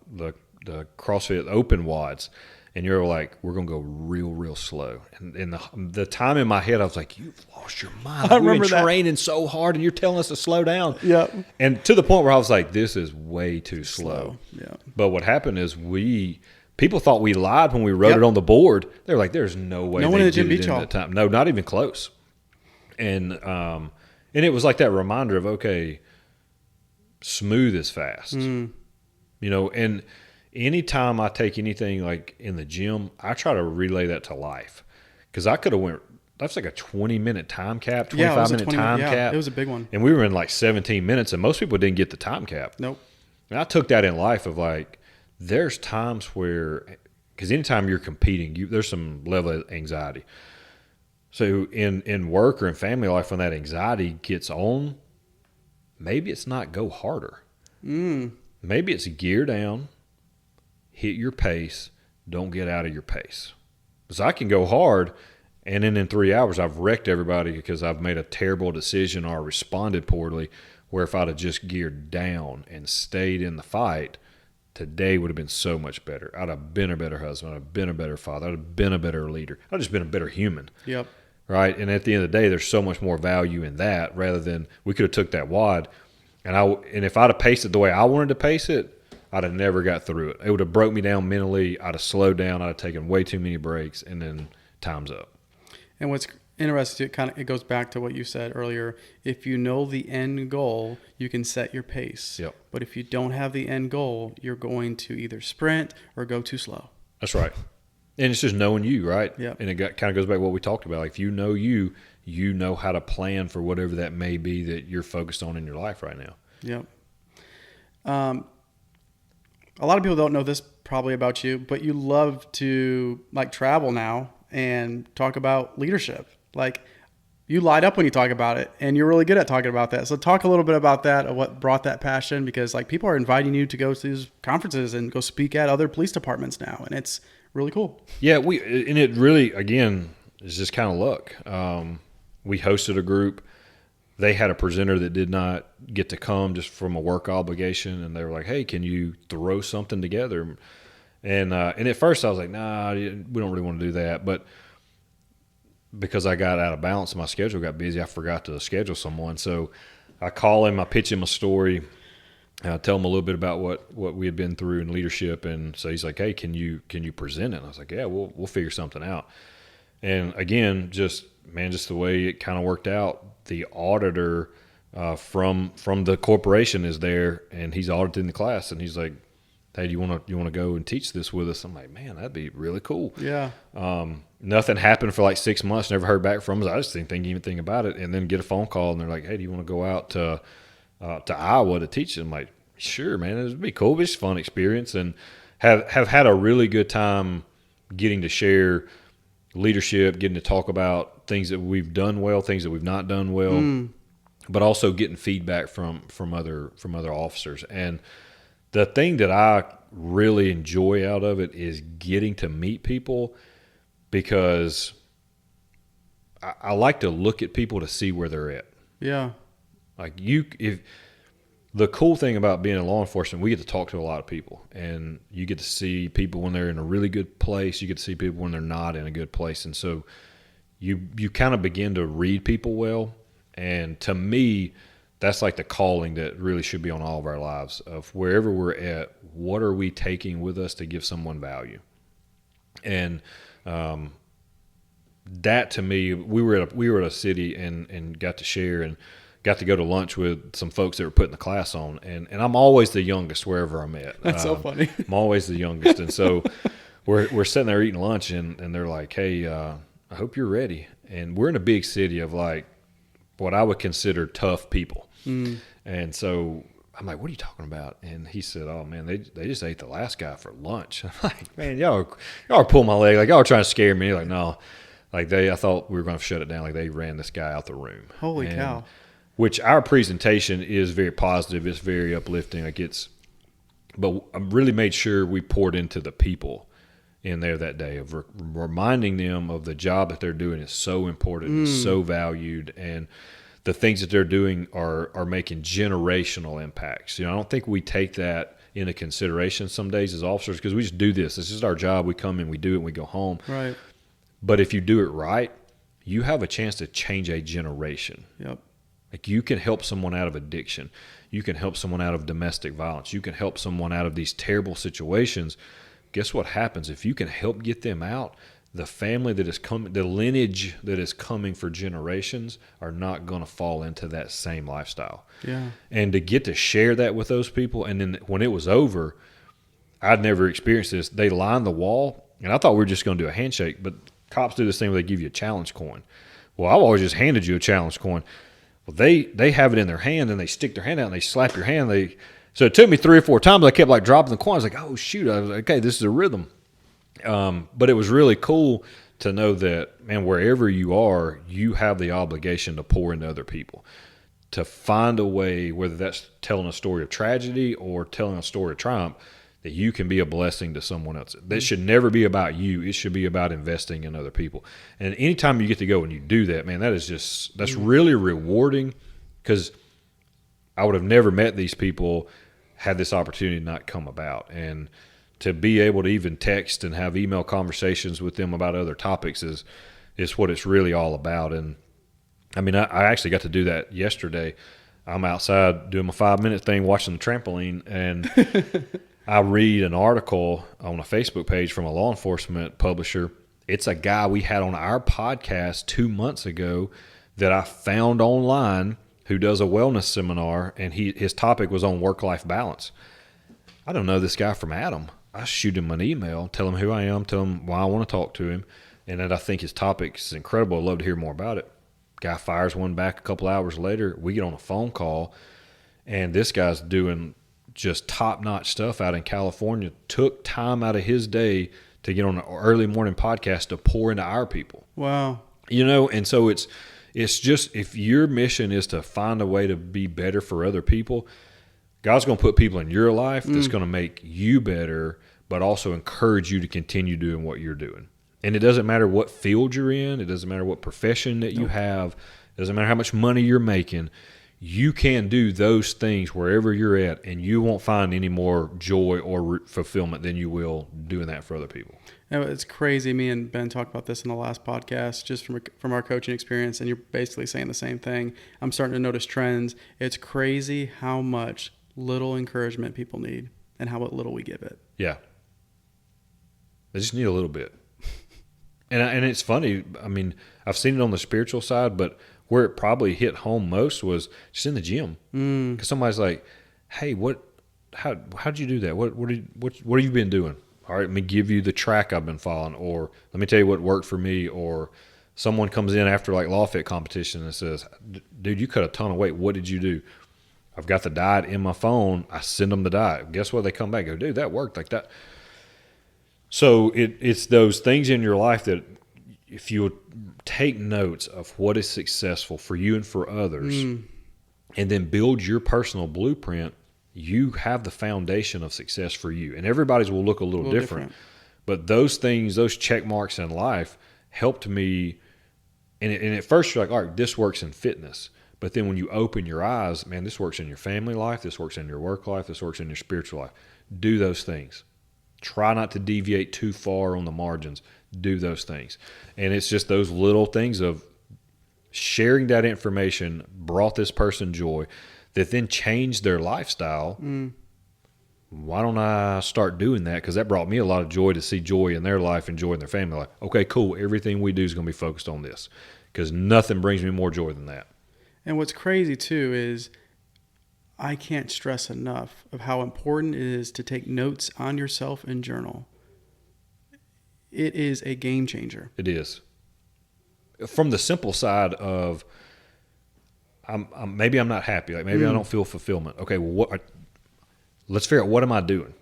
CrossFit open wads. And you're like, we're going to go real slow. And the time in my head, I was like, you've lost your mind. Like, we've been training so hard, and you're telling us to slow down. Yeah. And to the point where I was like, this is way too slow. Yeah. But what happened is people thought we lied when we wrote it on the board. They were like, there's no way no one in the gym beat y'all. That time. No, not even close. And it was like that reminder of, okay, smooth is fast. You know, and anytime I take anything like in the gym, I try to relay that to life. Because I could have went, that's like a 20-minute time cap, 25-minute time cap. It was a big one. And we were in like 17 minutes, and most people didn't get the time cap. Nope. And I took that in life of like, there's times where, because anytime you're competing, there's some level of anxiety. So in work or in family life, when that anxiety gets on, maybe it's not go harder. Maybe it's gear down, hit your pace, don't get out of your pace. Because I can go hard, and then in 3 hours I've wrecked everybody because I've made a terrible decision or responded poorly, where if I'd have just geared down and stayed in the fight, today would have been so much better. I'd have been a better husband. I'd have been a better father. I'd have been a better leader. I'd have just been a better human. Yep. Right? And at the end of the day, there's so much more value in that rather than we could have took that wad, and if I'd have paced it the way I wanted to pace it, I'd have never got through it. It would have broke me down mentally. I'd have slowed down. I'd have taken way too many breaks, and then time's up. And what's interesting, it goes back to what you said earlier. If you know the end goal, you can set your pace. Yep. But if you don't have the end goal, you're going to either sprint or go too slow. That's right. And it's just knowing you, right? Yep. And it kind of goes back to what we talked about. Like if you know how to plan for whatever that may be that you're focused on in your life right now. Yep. A lot of people don't know this probably about you, but you love to like travel now and talk about leadership. Like you light up when you talk about it, and you're really good at talking about that. So talk a little bit about that, of what brought that passion, because like people are inviting you to go to these conferences and go speak at other police departments now, and it's really cool. Yeah, and it really, again, is just kind of luck. We hosted a group. They had a presenter that did not get to come just from a work obligation, and they were like, hey, can you throw something together? And at first I was like, nah, we don't really want to do that. But because I got out of balance, my schedule got busy, I forgot to schedule someone. So I call him, I pitch him a story, I tell him a little bit about what we had been through in leadership. And so he's like, hey, can you present it? And I was like, yeah, we'll figure something out. And again, just the way it kind of worked out, the auditor from the corporation is there, and he's auditing the class, and he's like, hey, do you want to go and teach this with us? I'm like, man, that'd be really cool. Yeah. Nothing happened for like 6 months, never heard back from us. I just didn't think anything about it, and then get a phone call, and they're like, hey, do you want to go out to Iowa to teach? I'm like, sure, man, it'd be cool. It's a fun experience, and have had a really good time getting to share leadership, getting to talk about things that we've done well, things that we've not done well, but also getting feedback from other officers. And the thing that I really enjoy out of it is getting to meet people, because I like to look at people to see where they're at. Yeah. Like the cool thing about being in law enforcement, we get to talk to a lot of people, and you get to see people when they're in a really good place. You get to see people when they're not in a good place. And so you kind of begin to read people well. And to me, that's like the calling that really should be on all of our lives, of wherever we're at, what are we taking with us to give someone value? And that to me, we were at a city and got to share, and got to go to lunch with some folks that were putting the class on, and I'm always the youngest wherever I'm at. That's so funny. I'm always the youngest, and so we're sitting there eating lunch, and they're like, "Hey, I hope you're ready." And we're in a big city of like what I would consider tough people, and so I'm like, "What are you talking about?" And he said, "Oh man, they just ate the last guy for lunch." I'm like, "Man, y'all are pulling my leg, like y'all are trying to scare me." Like, no, like I thought we were going to shut it down. Like they ran this guy out the room. Holy cow! Which our presentation is very positive. It's very uplifting. Like but I really made sure we poured into the people in there that day of reminding them of the job that they're doing is so important, and so valued, and the things that they're doing are making generational impacts. I don't think we take that into consideration some days as officers because we just do this. This is our job. We come in, we do it, and we go home. Right. But if you do it right, you have a chance to change a generation. Yep. Like you can help someone out of addiction. You can help someone out of domestic violence. You can help someone out of these terrible situations. Guess what happens? If you can help get them out, the family that is coming, the lineage that is coming for generations are not going to fall into that same lifestyle. Yeah. And to get to share that with those people, and then when it was over, I'd never experienced this. They lined the wall, and I thought we were just going to do a handshake, but cops do this thing where they give you a challenge coin. Well, I've always just handed you a challenge coin. Well, they have it in their hand, and they stick their hand out, and they slap your hand. So it took me 3 or 4 times. I kept like dropping the coin. I was like, oh, shoot. I was like, okay, this is a rhythm. But it was really cool to know that, man, wherever you are, you have the obligation to pour into other people, to find a way, whether that's telling a story of tragedy or telling a story of triumph, that you can be a blessing to someone else. That should never be about you. It should be about investing in other people. And anytime you get to go and you do that, man, that's really rewarding, because I would have never met these people had this opportunity not come about. And to be able to even text and have email conversations with them about other topics is what it's really all about. And I mean, I actually got to do that yesterday. I'm outside doing my 5-minute thing, watching the trampoline, and I read an article on a Facebook page from a law enforcement publisher. It's a guy we had on our podcast 2 months ago that I found online who does a wellness seminar, and his topic was on work-life balance. I don't know this guy from Adam. I shoot him an email, tell him who I am, tell him why I want to talk to him, and that I think his topic is incredible. I'd love to hear more about it. Guy fires one back a couple hours later. We get on a phone call, and this guy's doing just top-notch stuff out in California, took time out of his day to get on an early morning podcast to pour into our people. Wow. And so it's just, if your mission is to find a way to be better for other people, God's going to put people in your life that's going to make you better, but also encourage you to continue doing what you're doing. And it doesn't matter what field you're in. It doesn't matter what profession that you have. It doesn't matter how much money you're making. You can do those things wherever you're at, and you won't find any more joy or fulfillment than you will doing that for other people. It's crazy. Me and Ben talked about this in the last podcast, just from our coaching experience, and you're basically saying the same thing. I'm starting to notice trends. It's crazy how much little encouragement people need and how little we give it. Yeah. They just need a little bit. And it's funny. I mean, I've seen it on the spiritual side, but where it probably hit home most was just in the gym. Because somebody's like, hey, how'd you do that? What have you been doing? All right, let me give you the track I've been following, or let me tell you what worked for me. Or someone comes in after like Law Fit competition and says, dude, you cut a ton of weight. What did you do? I've got the diet in my phone. I send them the diet. Guess what? They come back and go, dude, that worked like that. So it's those things in your life that if you would take notes of what is successful for you and for others, and then build your personal blueprint, you have the foundation of success for you. And everybody's will look a little different. But those things, those check marks in life helped me. And at first you're like, all right, this works in fitness. But then when you open your eyes, man, this works in your family life, this works in your work life, this works in your spiritual life. Do those things. Try not to deviate too far on the margins. Do those things. And it's just those little things of sharing that information brought this person joy that then changed their lifestyle. Why don't I start doing that? Because that brought me a lot of joy to see joy in their life and joy in their family life. Okay, cool. Everything we do is going to be focused on this, because nothing brings me more joy than that. And what's crazy too is I can't stress enough of how important it is to take notes on yourself and journal. It is a game changer. It is. From the simple side of, maybe I'm not happy. Like maybe I don't feel fulfillment. Okay, well, let's figure out what am I doing.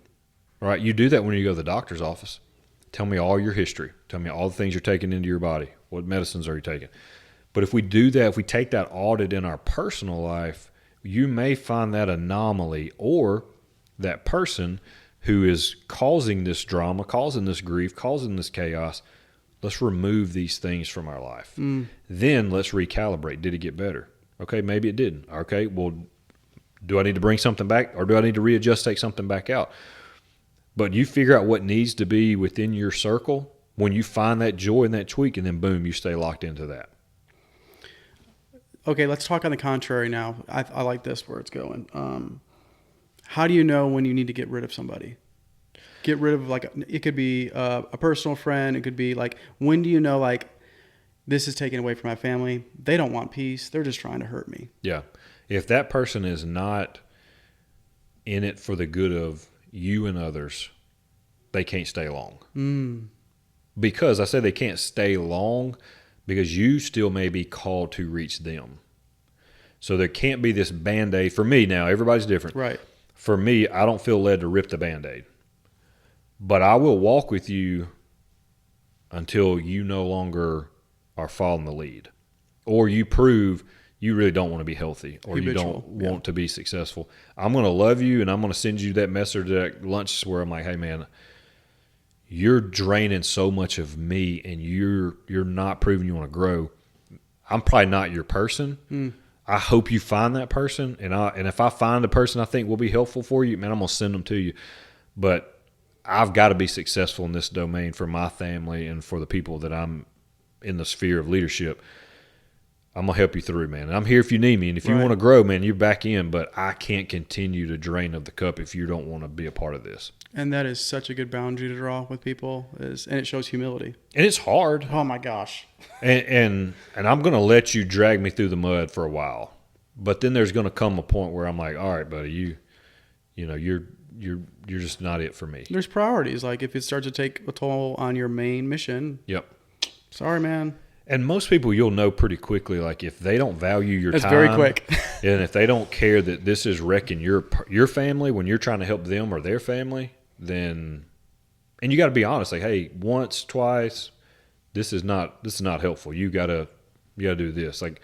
All right, you do that when you go to the doctor's office. Tell me all your history. Tell me all the things you're taking into your body. What medicines are you taking? But if we do that, if we take that audit in our personal life, you may find that anomaly or that person who is causing this drama, causing this grief, causing this chaos. Let's remove these things from our life. Then let's recalibrate. Did it get better? Okay, maybe it didn't. Okay, well, do I need to bring something back or do I need to readjust, take something back out? But you figure out what needs to be within your circle when you find that joy and that tweak, and then boom, you stay locked into that. Okay, let's talk on the contrary now. I like this where it's going. How do you know when you need to get rid of somebody? Get rid of, like, it could be a personal friend. It could be like, when do you know, like, this is taken away from my family? They don't want peace. They're just trying to hurt me. Yeah. If that person is not in it for the good of you and others, they can't stay long. Because I say they can't stay long because you still may be called to reach them. So there can't be this Band-Aid. For me now, everybody's different. Right. For me, I don't feel led to rip the Band-Aid. But I will walk with you until you no longer are following the lead. Or you prove you really don't want to be healthy or you don't want to be successful. I'm going to love you and I'm going to send you that message at lunch where I'm like, hey, man, you're draining so much of me and you're not proving you want to grow. I'm probably not your person. I hope you find that person. And if I find a person I think will be helpful for you, man, I'm going to send them to you. But I've got to be successful in this domain for my family and for the people that I'm in the sphere of leadership. I'm going to help you through, man. And I'm here if you need me. And if you want to grow, man, you're back in. But I can't continue to drain of the cup if you don't want to be a part of this. And that is such a good boundary to draw with people, and it shows humility. And it's hard. Oh, my gosh. And I'm going to let you drag me through the mud for a while. But then there's going to come a point where I'm like, all right, buddy, you're just not it for me. There's priorities. Like if it starts to take a toll on your main mission. Yep. Sorry, man. And most people you'll know pretty quickly, like if they don't value your time. That's very quick. And if they don't care that this is wrecking your family when you're trying to help them or their family, then, and you got to be honest, like, hey, once, twice, this is not helpful. You gotta do this. Like,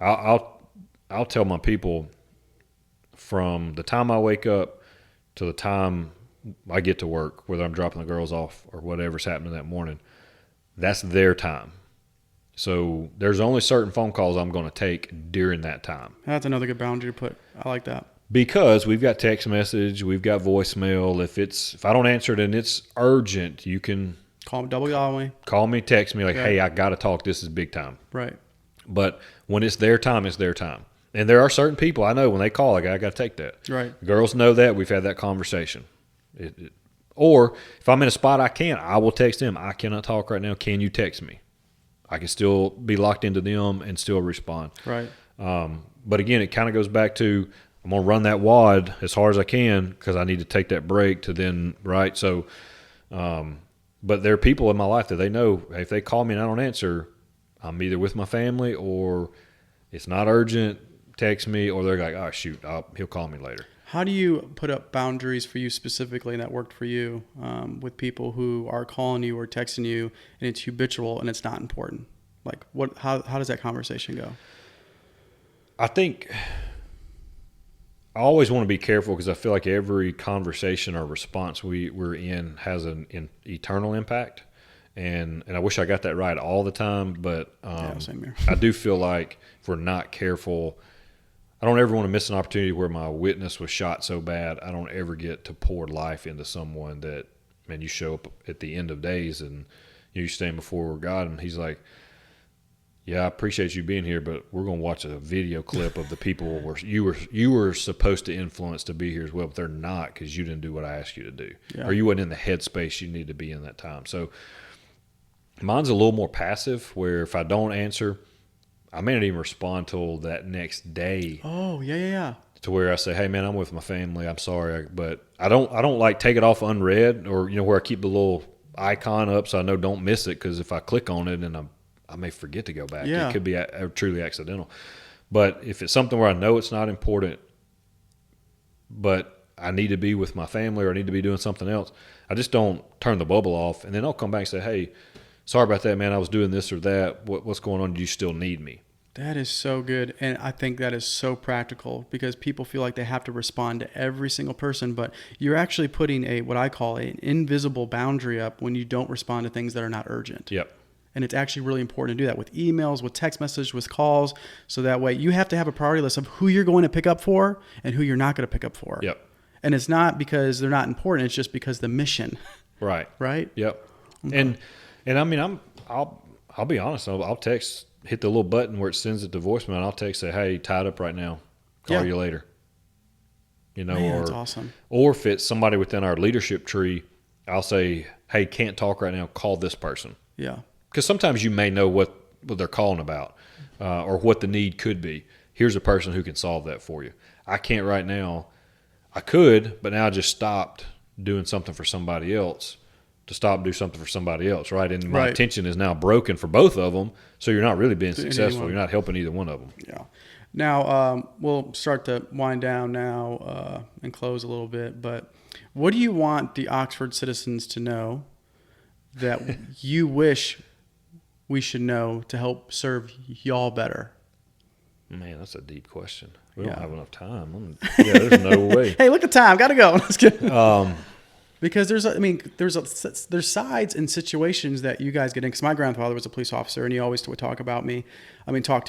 I'll tell my people from the time I wake up to the time I get to work, whether I'm dropping the girls off or whatever's happening that morning, that's their time. So there's only certain phone calls I'm going to take during that time. That's another good boundary to put. I like that. Because we've got text message, we've got voicemail. If I don't answer it and it's urgent, you can call me, text me like, hey, I got to talk. This is big time. Right. But when it's their time, it's their time. And there are certain people I know when they call, like, I got to take that. Right. Girls know that. We've had that conversation. Or if I'm in a spot I will text them. I cannot talk right now. Can you text me? I can still be locked into them and still respond. Right. But again, it kind of goes back to I'm going to run that wad as hard as I can because I need to take that break to then, right? So, but there are people in my life that they know if they call me and I don't answer, I'm either with my family or it's not urgent, text me, or they're like, oh, shoot, he'll call me later. How do you put up boundaries for you specifically that worked for you with people who are calling you or texting you and it's habitual and it's not important? Like how does that conversation go? I think I always want to be careful because I feel like every conversation or response we're in has an eternal impact. And I wish I got that right all the time, but same here. I do feel like if we're not careful, I don't ever want to miss an opportunity where my witness was shot so bad. I don't ever get to pour life into someone that, man, you show up at the end of days and you stand before God and he's like, yeah, I appreciate you being here, but we're going to watch a video clip of the people where you were supposed to influence to be here as well, but they're not because you didn't do what I asked you to do. Yeah. Or you wasn't in the headspace you need to be in that time. So mine's a little more passive where if I don't answer, I may not even respond till that next day. Oh, yeah. To where I say, hey man, I'm with my family. I'm sorry, but I don't like take it off unread, or where I keep the little icon up so I know don't miss it, because if I click on it and I may forget to go back. Yeah. It could be truly accidental. But if it's something where I know it's not important, but I need to be with my family or I need to be doing something else, I just don't turn the bubble off, and then I'll come back and say, hey, sorry about that, man. I was doing this or that. What's going on? Do you still need me? That is so good. And I think that is so practical, because people feel like they have to respond to every single person, but you're actually putting what I call an invisible boundary up when you don't respond to things that are not urgent. Yep. And it's actually really important to do that with emails, with text messages, with calls. So that way you have to have a priority list of who you're going to pick up for and who you're not going to pick up for. Yep. And it's not because they're not important. It's just because the mission. Right. Right. Yep. Okay. And I mean, I'll be honest. I'll text, hit the little button where it sends it to voicemail, and I'll text, say, hey, tied up right now. Call you later. Man, that's awesome. Or if it's somebody within our leadership tree, I'll say, hey, can't talk right now. Call this person. Yeah. Because sometimes you may know what they're calling about, or what the need could be. Here's a person who can solve that for you. I can't right now. I could, but now I just stopped doing something for somebody else to stop and do something for somebody else, right? And my attention is now broken for both of them, so you're not really being successful. You're not helping either one of them. Yeah. Now, we'll start to wind down now and close a little bit, but what do you want the Oxford citizens to know that you wish we should know to help serve y'all better? Man, that's a deep question. We don't have enough time. There's no way. Hey, look at time. Got to go. Let's get. Because there's sides and situations that you guys get in. Because my grandfather was a police officer, and he always would talk to me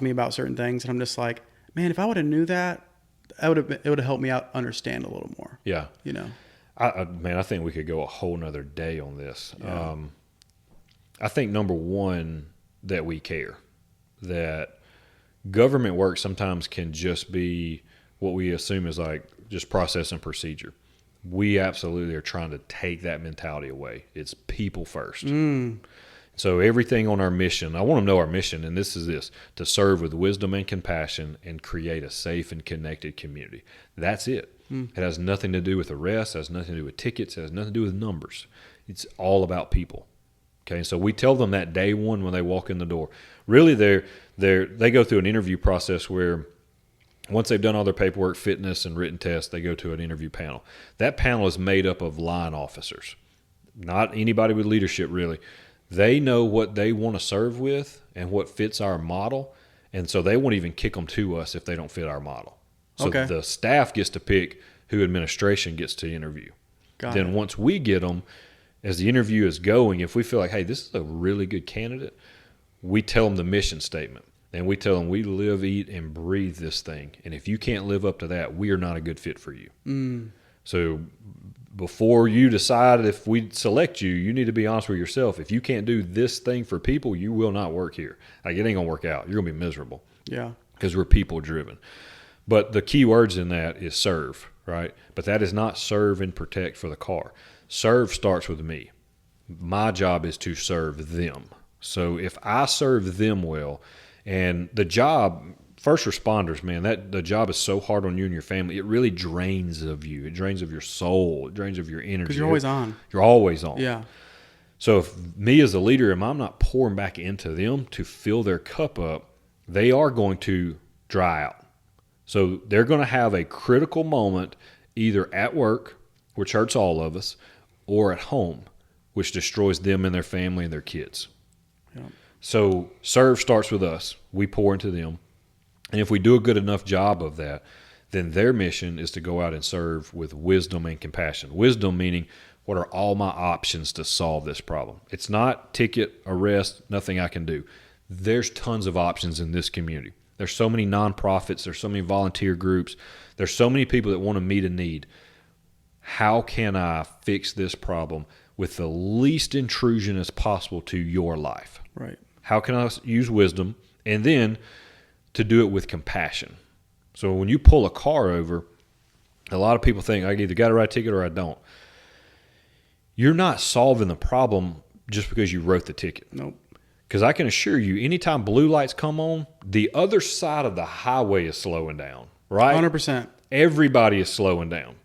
about certain things, and I'm just like, man, if I would have knew that, it would have helped me out understand a little more. Yeah, I think we could go a whole nother day on this. Yeah. I think number one, that we care, that government work sometimes can just be what we assume is like just process and procedure. We absolutely are trying to take that mentality away. It's people first. So everything on our mission, I want them to know our mission, and this is to serve with wisdom and compassion and create a safe and connected community. That's it. It has nothing to do with arrests, it has nothing to do with tickets, it has nothing to do with numbers. It's all about people. Okay, so we tell them that day one when they walk in the door. Really, they go through an interview process where once they've done all their paperwork, fitness, and written tests, they go to an interview panel. That panel is made up of line officers, not anybody with leadership really. They know what they want to serve with and what fits our model, and so they won't even kick them to us if they don't fit our model. So the staff gets to pick who administration gets to interview. Then once we get them, as the interview is going, if we feel like, hey, this is a really good candidate, we tell them the mission statement. And we tell them we live, eat, and breathe this thing. And if you can't live up to that, we are not a good fit for you. So before you decide if we select you, you need to be honest with yourself. If you can't do this thing for people, you will not work here. Like, it ain't going to work out. You're going to be miserable. Yeah. Because we're people driven. But the key words in that is serve, right? But that is not serve and protect for the car. Serve starts with me. My job is to serve them. So if I serve them well, and the job, first responders, man, the job is so hard on you and your family. It really drains of you. It drains of your soul. It drains of your energy. Because you're always on. You're always on. Yeah. So if me as a leader, if I'm not pouring back into them to fill their cup up, they are going to dry out. So they're going to have a critical moment either at work, which hurts all of us, or at home, which destroys them and their family and their kids. Yeah. So serve starts with us. We pour into them. And if we do a good enough job of that, then their mission is to go out and serve with wisdom and compassion. Wisdom meaning, what are all my options to solve this problem? It's not ticket, arrest, nothing I can do. There's tons of options in this community. There's so many nonprofits. There's so many volunteer groups. There's so many people that want to meet a need. How can I fix this problem with the least intrusion as possible to your life? Right. How can I use wisdom? And then to do it with compassion. So when you pull a car over, a lot of people think, I either got to write a ticket or I don't. You're not solving the problem just because you wrote the ticket. Nope. Because I can assure you, anytime blue lights come on, the other side of the highway is slowing down, right? 100%. Everybody is slowing down.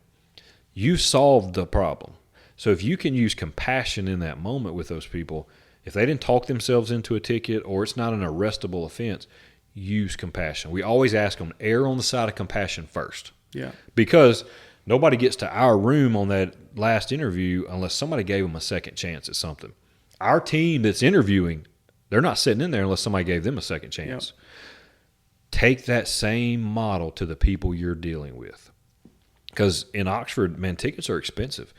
You solved the problem. So if you can use compassion in that moment with those people, if they didn't talk themselves into a ticket or it's not an arrestable offense, use compassion. We always ask them, err on the side of compassion first. Yeah. Because nobody gets to our room on that last interview unless somebody gave them a second chance at something. Our team that's interviewing, they're not sitting in there unless somebody gave them a second chance. Yep. Take that same model to the people you're dealing with. Because in Oxford, man, tickets are expensive.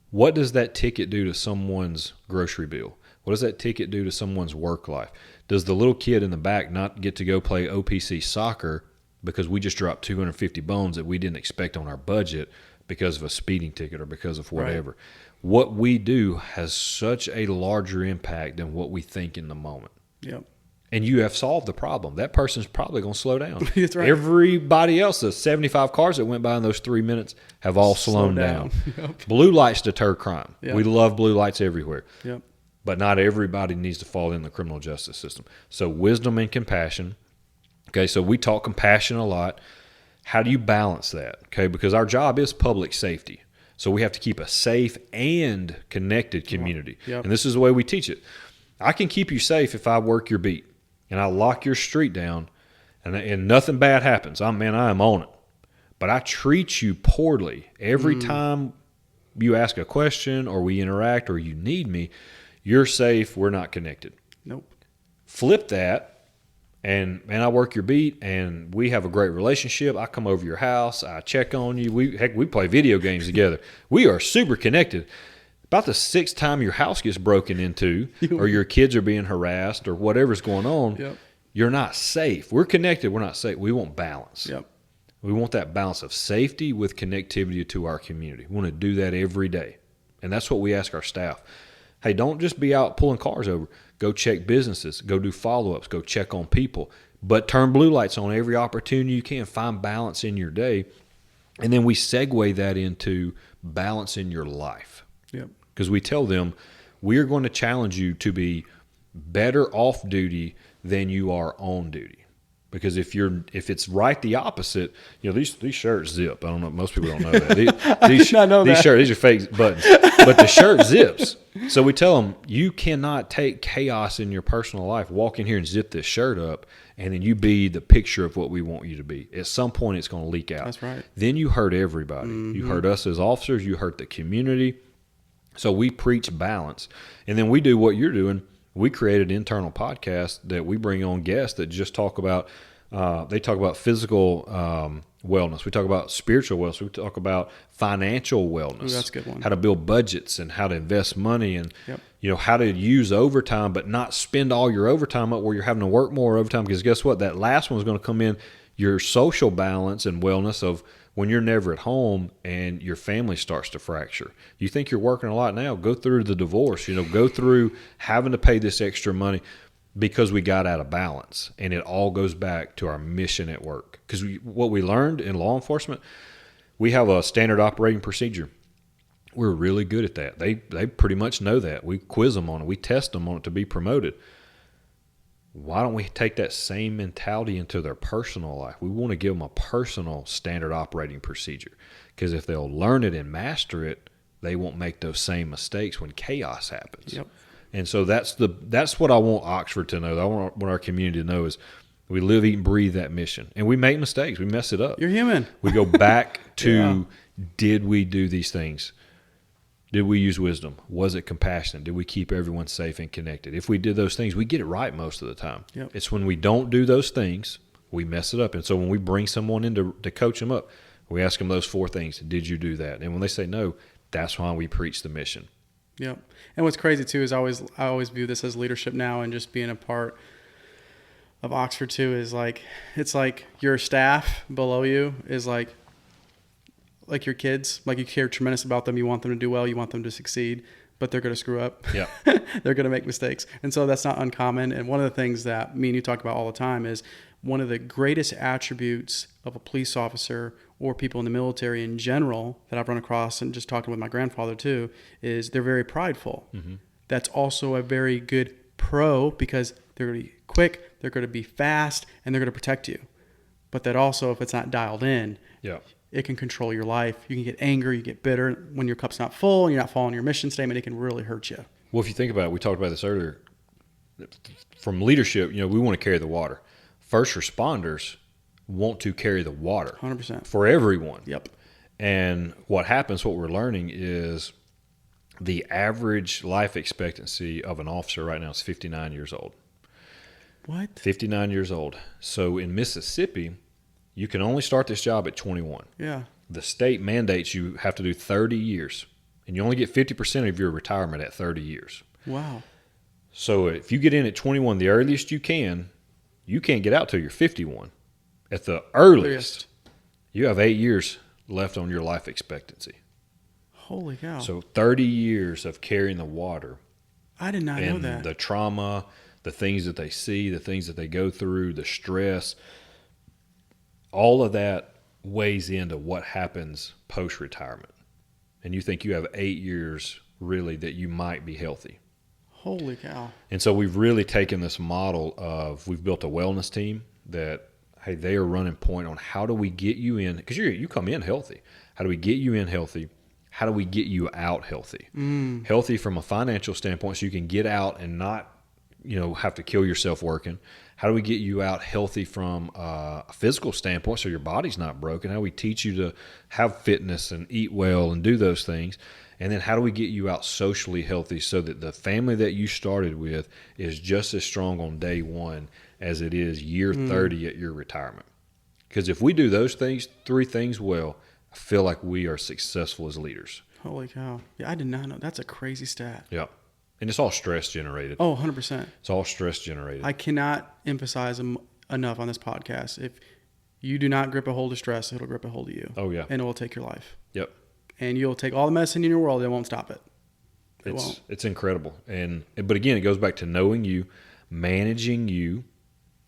What does that ticket do to someone's grocery bill? What does that ticket do to someone's work life? Does the little kid in the back not get to go play OPC soccer because we just dropped 250 bones that we didn't expect on our budget because of a speeding ticket or because of whatever? Right. What we do has such a larger impact than what we think in the moment. Yep. And you have solved the problem. That person's probably going to slow down. That's right. Everybody else, the 75 cars that went by in those 3 minutes, have all slowed down. Yep. Blue lights deter crime. Yep. We love blue lights everywhere. Yep. But not everybody needs to fall in the criminal justice system. So wisdom and compassion. Okay, so we talk compassion a lot. How do you balance that? Okay, because our job is public safety. So we have to keep a safe and connected community. Yep. And this is the way we teach it. I can keep you safe if I work your beat and I lock your street down and nothing bad happens. I am on it. But I treat you poorly every time you ask a question or we interact or you need me. You're safe. We're not connected. Nope. Flip that, and I work your beat, and we have a great relationship. I come over your house. I check on you. We play video games together. We are super connected. About the sixth time your house gets broken into or your kids are being harassed or whatever's going on, you're not safe. We're connected. We're not safe. We want balance. Yep. We want that balance of safety with connectivity to our community. We want to do that every day, and that's what we ask our staff. Hey, don't just be out pulling cars over. Go check businesses. Go do follow-ups. Go check on people. But turn blue lights on every opportunity you can. Find balance in your day. And then we segue that into balance in your life. Yep. Because we tell them, we are going to challenge you to be better off duty than you are on duty. Because if it's right the opposite, these shirts zip. I don't know. Most people don't know that. These shirts, these are fake buttons, but the shirt zips. So we tell them, you cannot take chaos in your personal life, walk in here and zip this shirt up, and then you be the picture of what we want you to be. At some point, it's going to leak out. That's right. Then you hurt everybody. Mm-hmm. You hurt us as officers. You hurt the community. So we preach balance, and then we do what you're doing. We created an internal podcast that we bring on guests that just talk about, they talk about physical wellness. We talk about spiritual wellness. We talk about financial wellness. Ooh, that's a good one. How to build budgets and how to invest money and, how to use overtime but not spend all your overtime up where you're having to work more overtime. Because guess what? That last one's going to come in your social balance and wellness of when you're never at home and your family starts to fracture. You think you're working a lot now, go through the divorce, go through having to pay this extra money because we got out of balance. And it all goes back to our mission at work. Because what we learned in law enforcement, we have a standard operating procedure. We're really good at that. They pretty much know that. We quiz them on it. We test them on it to be promoted. Why don't we take that same mentality into their personal life? We want to give them a personal standard operating procedure because if they'll learn it and master it, they won't make those same mistakes when chaos happens. Yep. And so that's what I want Oxford to know. I want our community to know is we live, eat, and breathe that mission. And we make mistakes. We mess it up. You're human. We go back to did we do these things? Did we use wisdom? Was it compassionate? Did we keep everyone safe and connected? If we did those things, we get it right most of the time. Yep. It's when we don't do those things, we mess it up. And so when we bring someone in to coach them up, we ask them those 4 things. Did you do that? And when they say no, that's why we preach the mission. Yep. And what's crazy too is I always view this as leadership now, and just being a part of Oxford too is it's like your staff below you is like your kids, you care tremendous about them. You want them to do well. You want them to succeed, but they're going to screw up. Yeah. They're going to make mistakes. And so that's not uncommon. And one of the things that me and you talk about all the time is one of the greatest attributes of a police officer or people in the military in general that I've run across, and just talking with my grandfather too, is they're very prideful. Mm-hmm. That's also a very good pro because they're going to be quick, they're going to be fast, and they're going to protect you. But that also, if it's not dialed in, it can control your life. You can get angry, you get bitter when your cup's not full, and you're not following your mission statement. It can really hurt you. Well, if you think about it, we talked about this earlier. From leadership, we want to carry the water. First responders want to carry the water 100% for everyone. Yep. And what happens, what we're learning is the average life expectancy of an officer right now is 59 years old. What? 59 years old. So in Mississippi, you can only start this job at 21. Yeah. The state mandates you have to do 30 years, and you only get 50% of your retirement at 30 years. Wow. So if you get in at 21, the earliest you can't get out till you're 51. At the earliest, you have 8 years left on your life expectancy. Holy cow. So 30 years of carrying the water. I did not know that. And the trauma, the things that they see, the things that they go through, the stress, all of that weighs into what happens post-retirement. And you think you have 8 years really that you might be healthy. Holy cow. And so we've really taken this model of, we've built a wellness team that, hey, they are running point on how do we get you in, because you come in healthy. How do we get you in healthy? How do we get you out healthy? Healthy from a financial standpoint so you can get out and not, have to kill yourself working. How do we get you out healthy from a physical standpoint so your body's not broken? How do we teach you to have fitness and eat well and do those things? And then how do we get you out socially healthy so that the family that you started with is just as strong on day one as it is year 30 at your retirement? Because if we do those things, 3 things well, I feel like we are successful as leaders. Holy cow. Yeah, I did not know. That's a crazy stat. Yeah. And it's all stress generated. Oh, 100%. It's all stress generated. I cannot emphasize enough on this podcast. If you do not grip a hold of stress, it'll grip a hold of you. Oh, yeah. And it will take your life. Yep. And you'll take all the medicine in your world, it won't stop it. It's incredible. But again, it goes back to knowing you, managing you,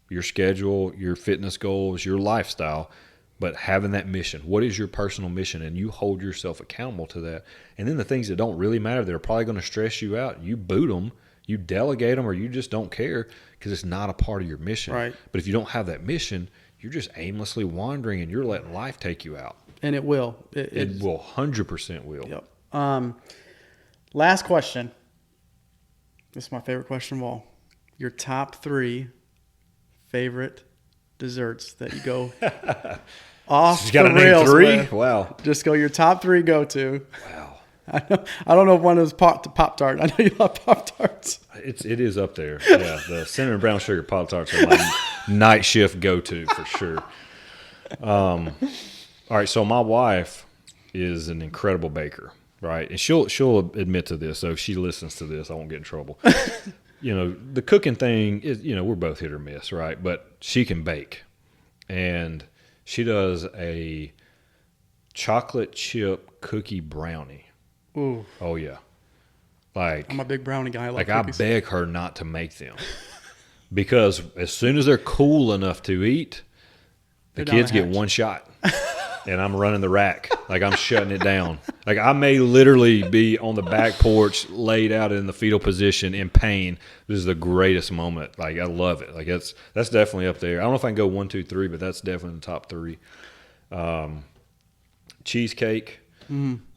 your schedule, your fitness goals, your lifestyle, but having that mission. What is your personal mission? And you hold yourself accountable to that. And then the things that don't really matter, that are probably going to stress you out, you boot them, you delegate them, or you just don't care because it's not a part of your mission. Right. But if you don't have that mission, you're just aimlessly wandering and you're letting life take you out. And it will. It will 100% will. Yep. Last question. This is my favorite question of all. Your top 3 favorite desserts that you go off the rails with. Wow. Just go your top 3 go-to. Wow. I don't know if one of those Pop-Tart. I know you love Pop-Tarts. It is up there. Yeah, the cinnamon brown sugar Pop-Tarts are my night shift go-to for sure. All right, so my wife is an incredible baker, right? And she'll admit to this, so if she listens to this, I won't get in trouble. The cooking thing is, we're both hit or miss, right? But she can bake. And she does a chocolate chip cookie brownie. Ooh. Oh, yeah. Like, I'm a big brownie guy. I beg her not to make them. Because as soon as they're cool enough to eat, the kids get one shot. And I'm running the rack. Like, I'm shutting it down. Like, I may literally be on the back porch, laid out in the fetal position in pain. This is the greatest moment. Like, I love it. Like, that's definitely up there. I don't know if I can go 1, 2, 3, but that's definitely in the top 3. Cheesecake.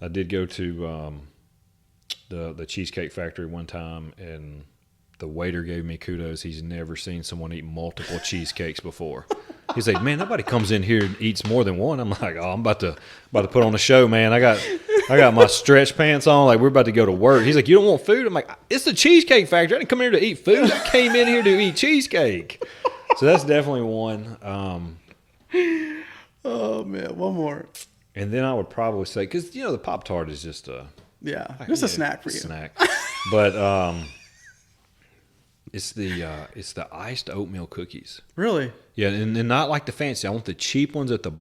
I did go to the Cheesecake Factory one time, and the waiter gave me kudos. He's never seen someone eat multiple cheesecakes before. He's like, man, nobody comes in here and eats more than one. I'm like, oh, I'm about to put on a show, man. I got my stretch pants on. Like, we're about to go to work. He's like, you don't want food? I'm like, it's the Cheesecake Factory. I didn't come here to eat food. I came in here to eat cheesecake. So that's definitely one. Oh, man. One more. And then I would probably say, because, the Pop-Tart is just a a snack for you. Snack. But it's the iced oatmeal cookies. Really? Yeah, and not like the fancy. I want the cheap ones at the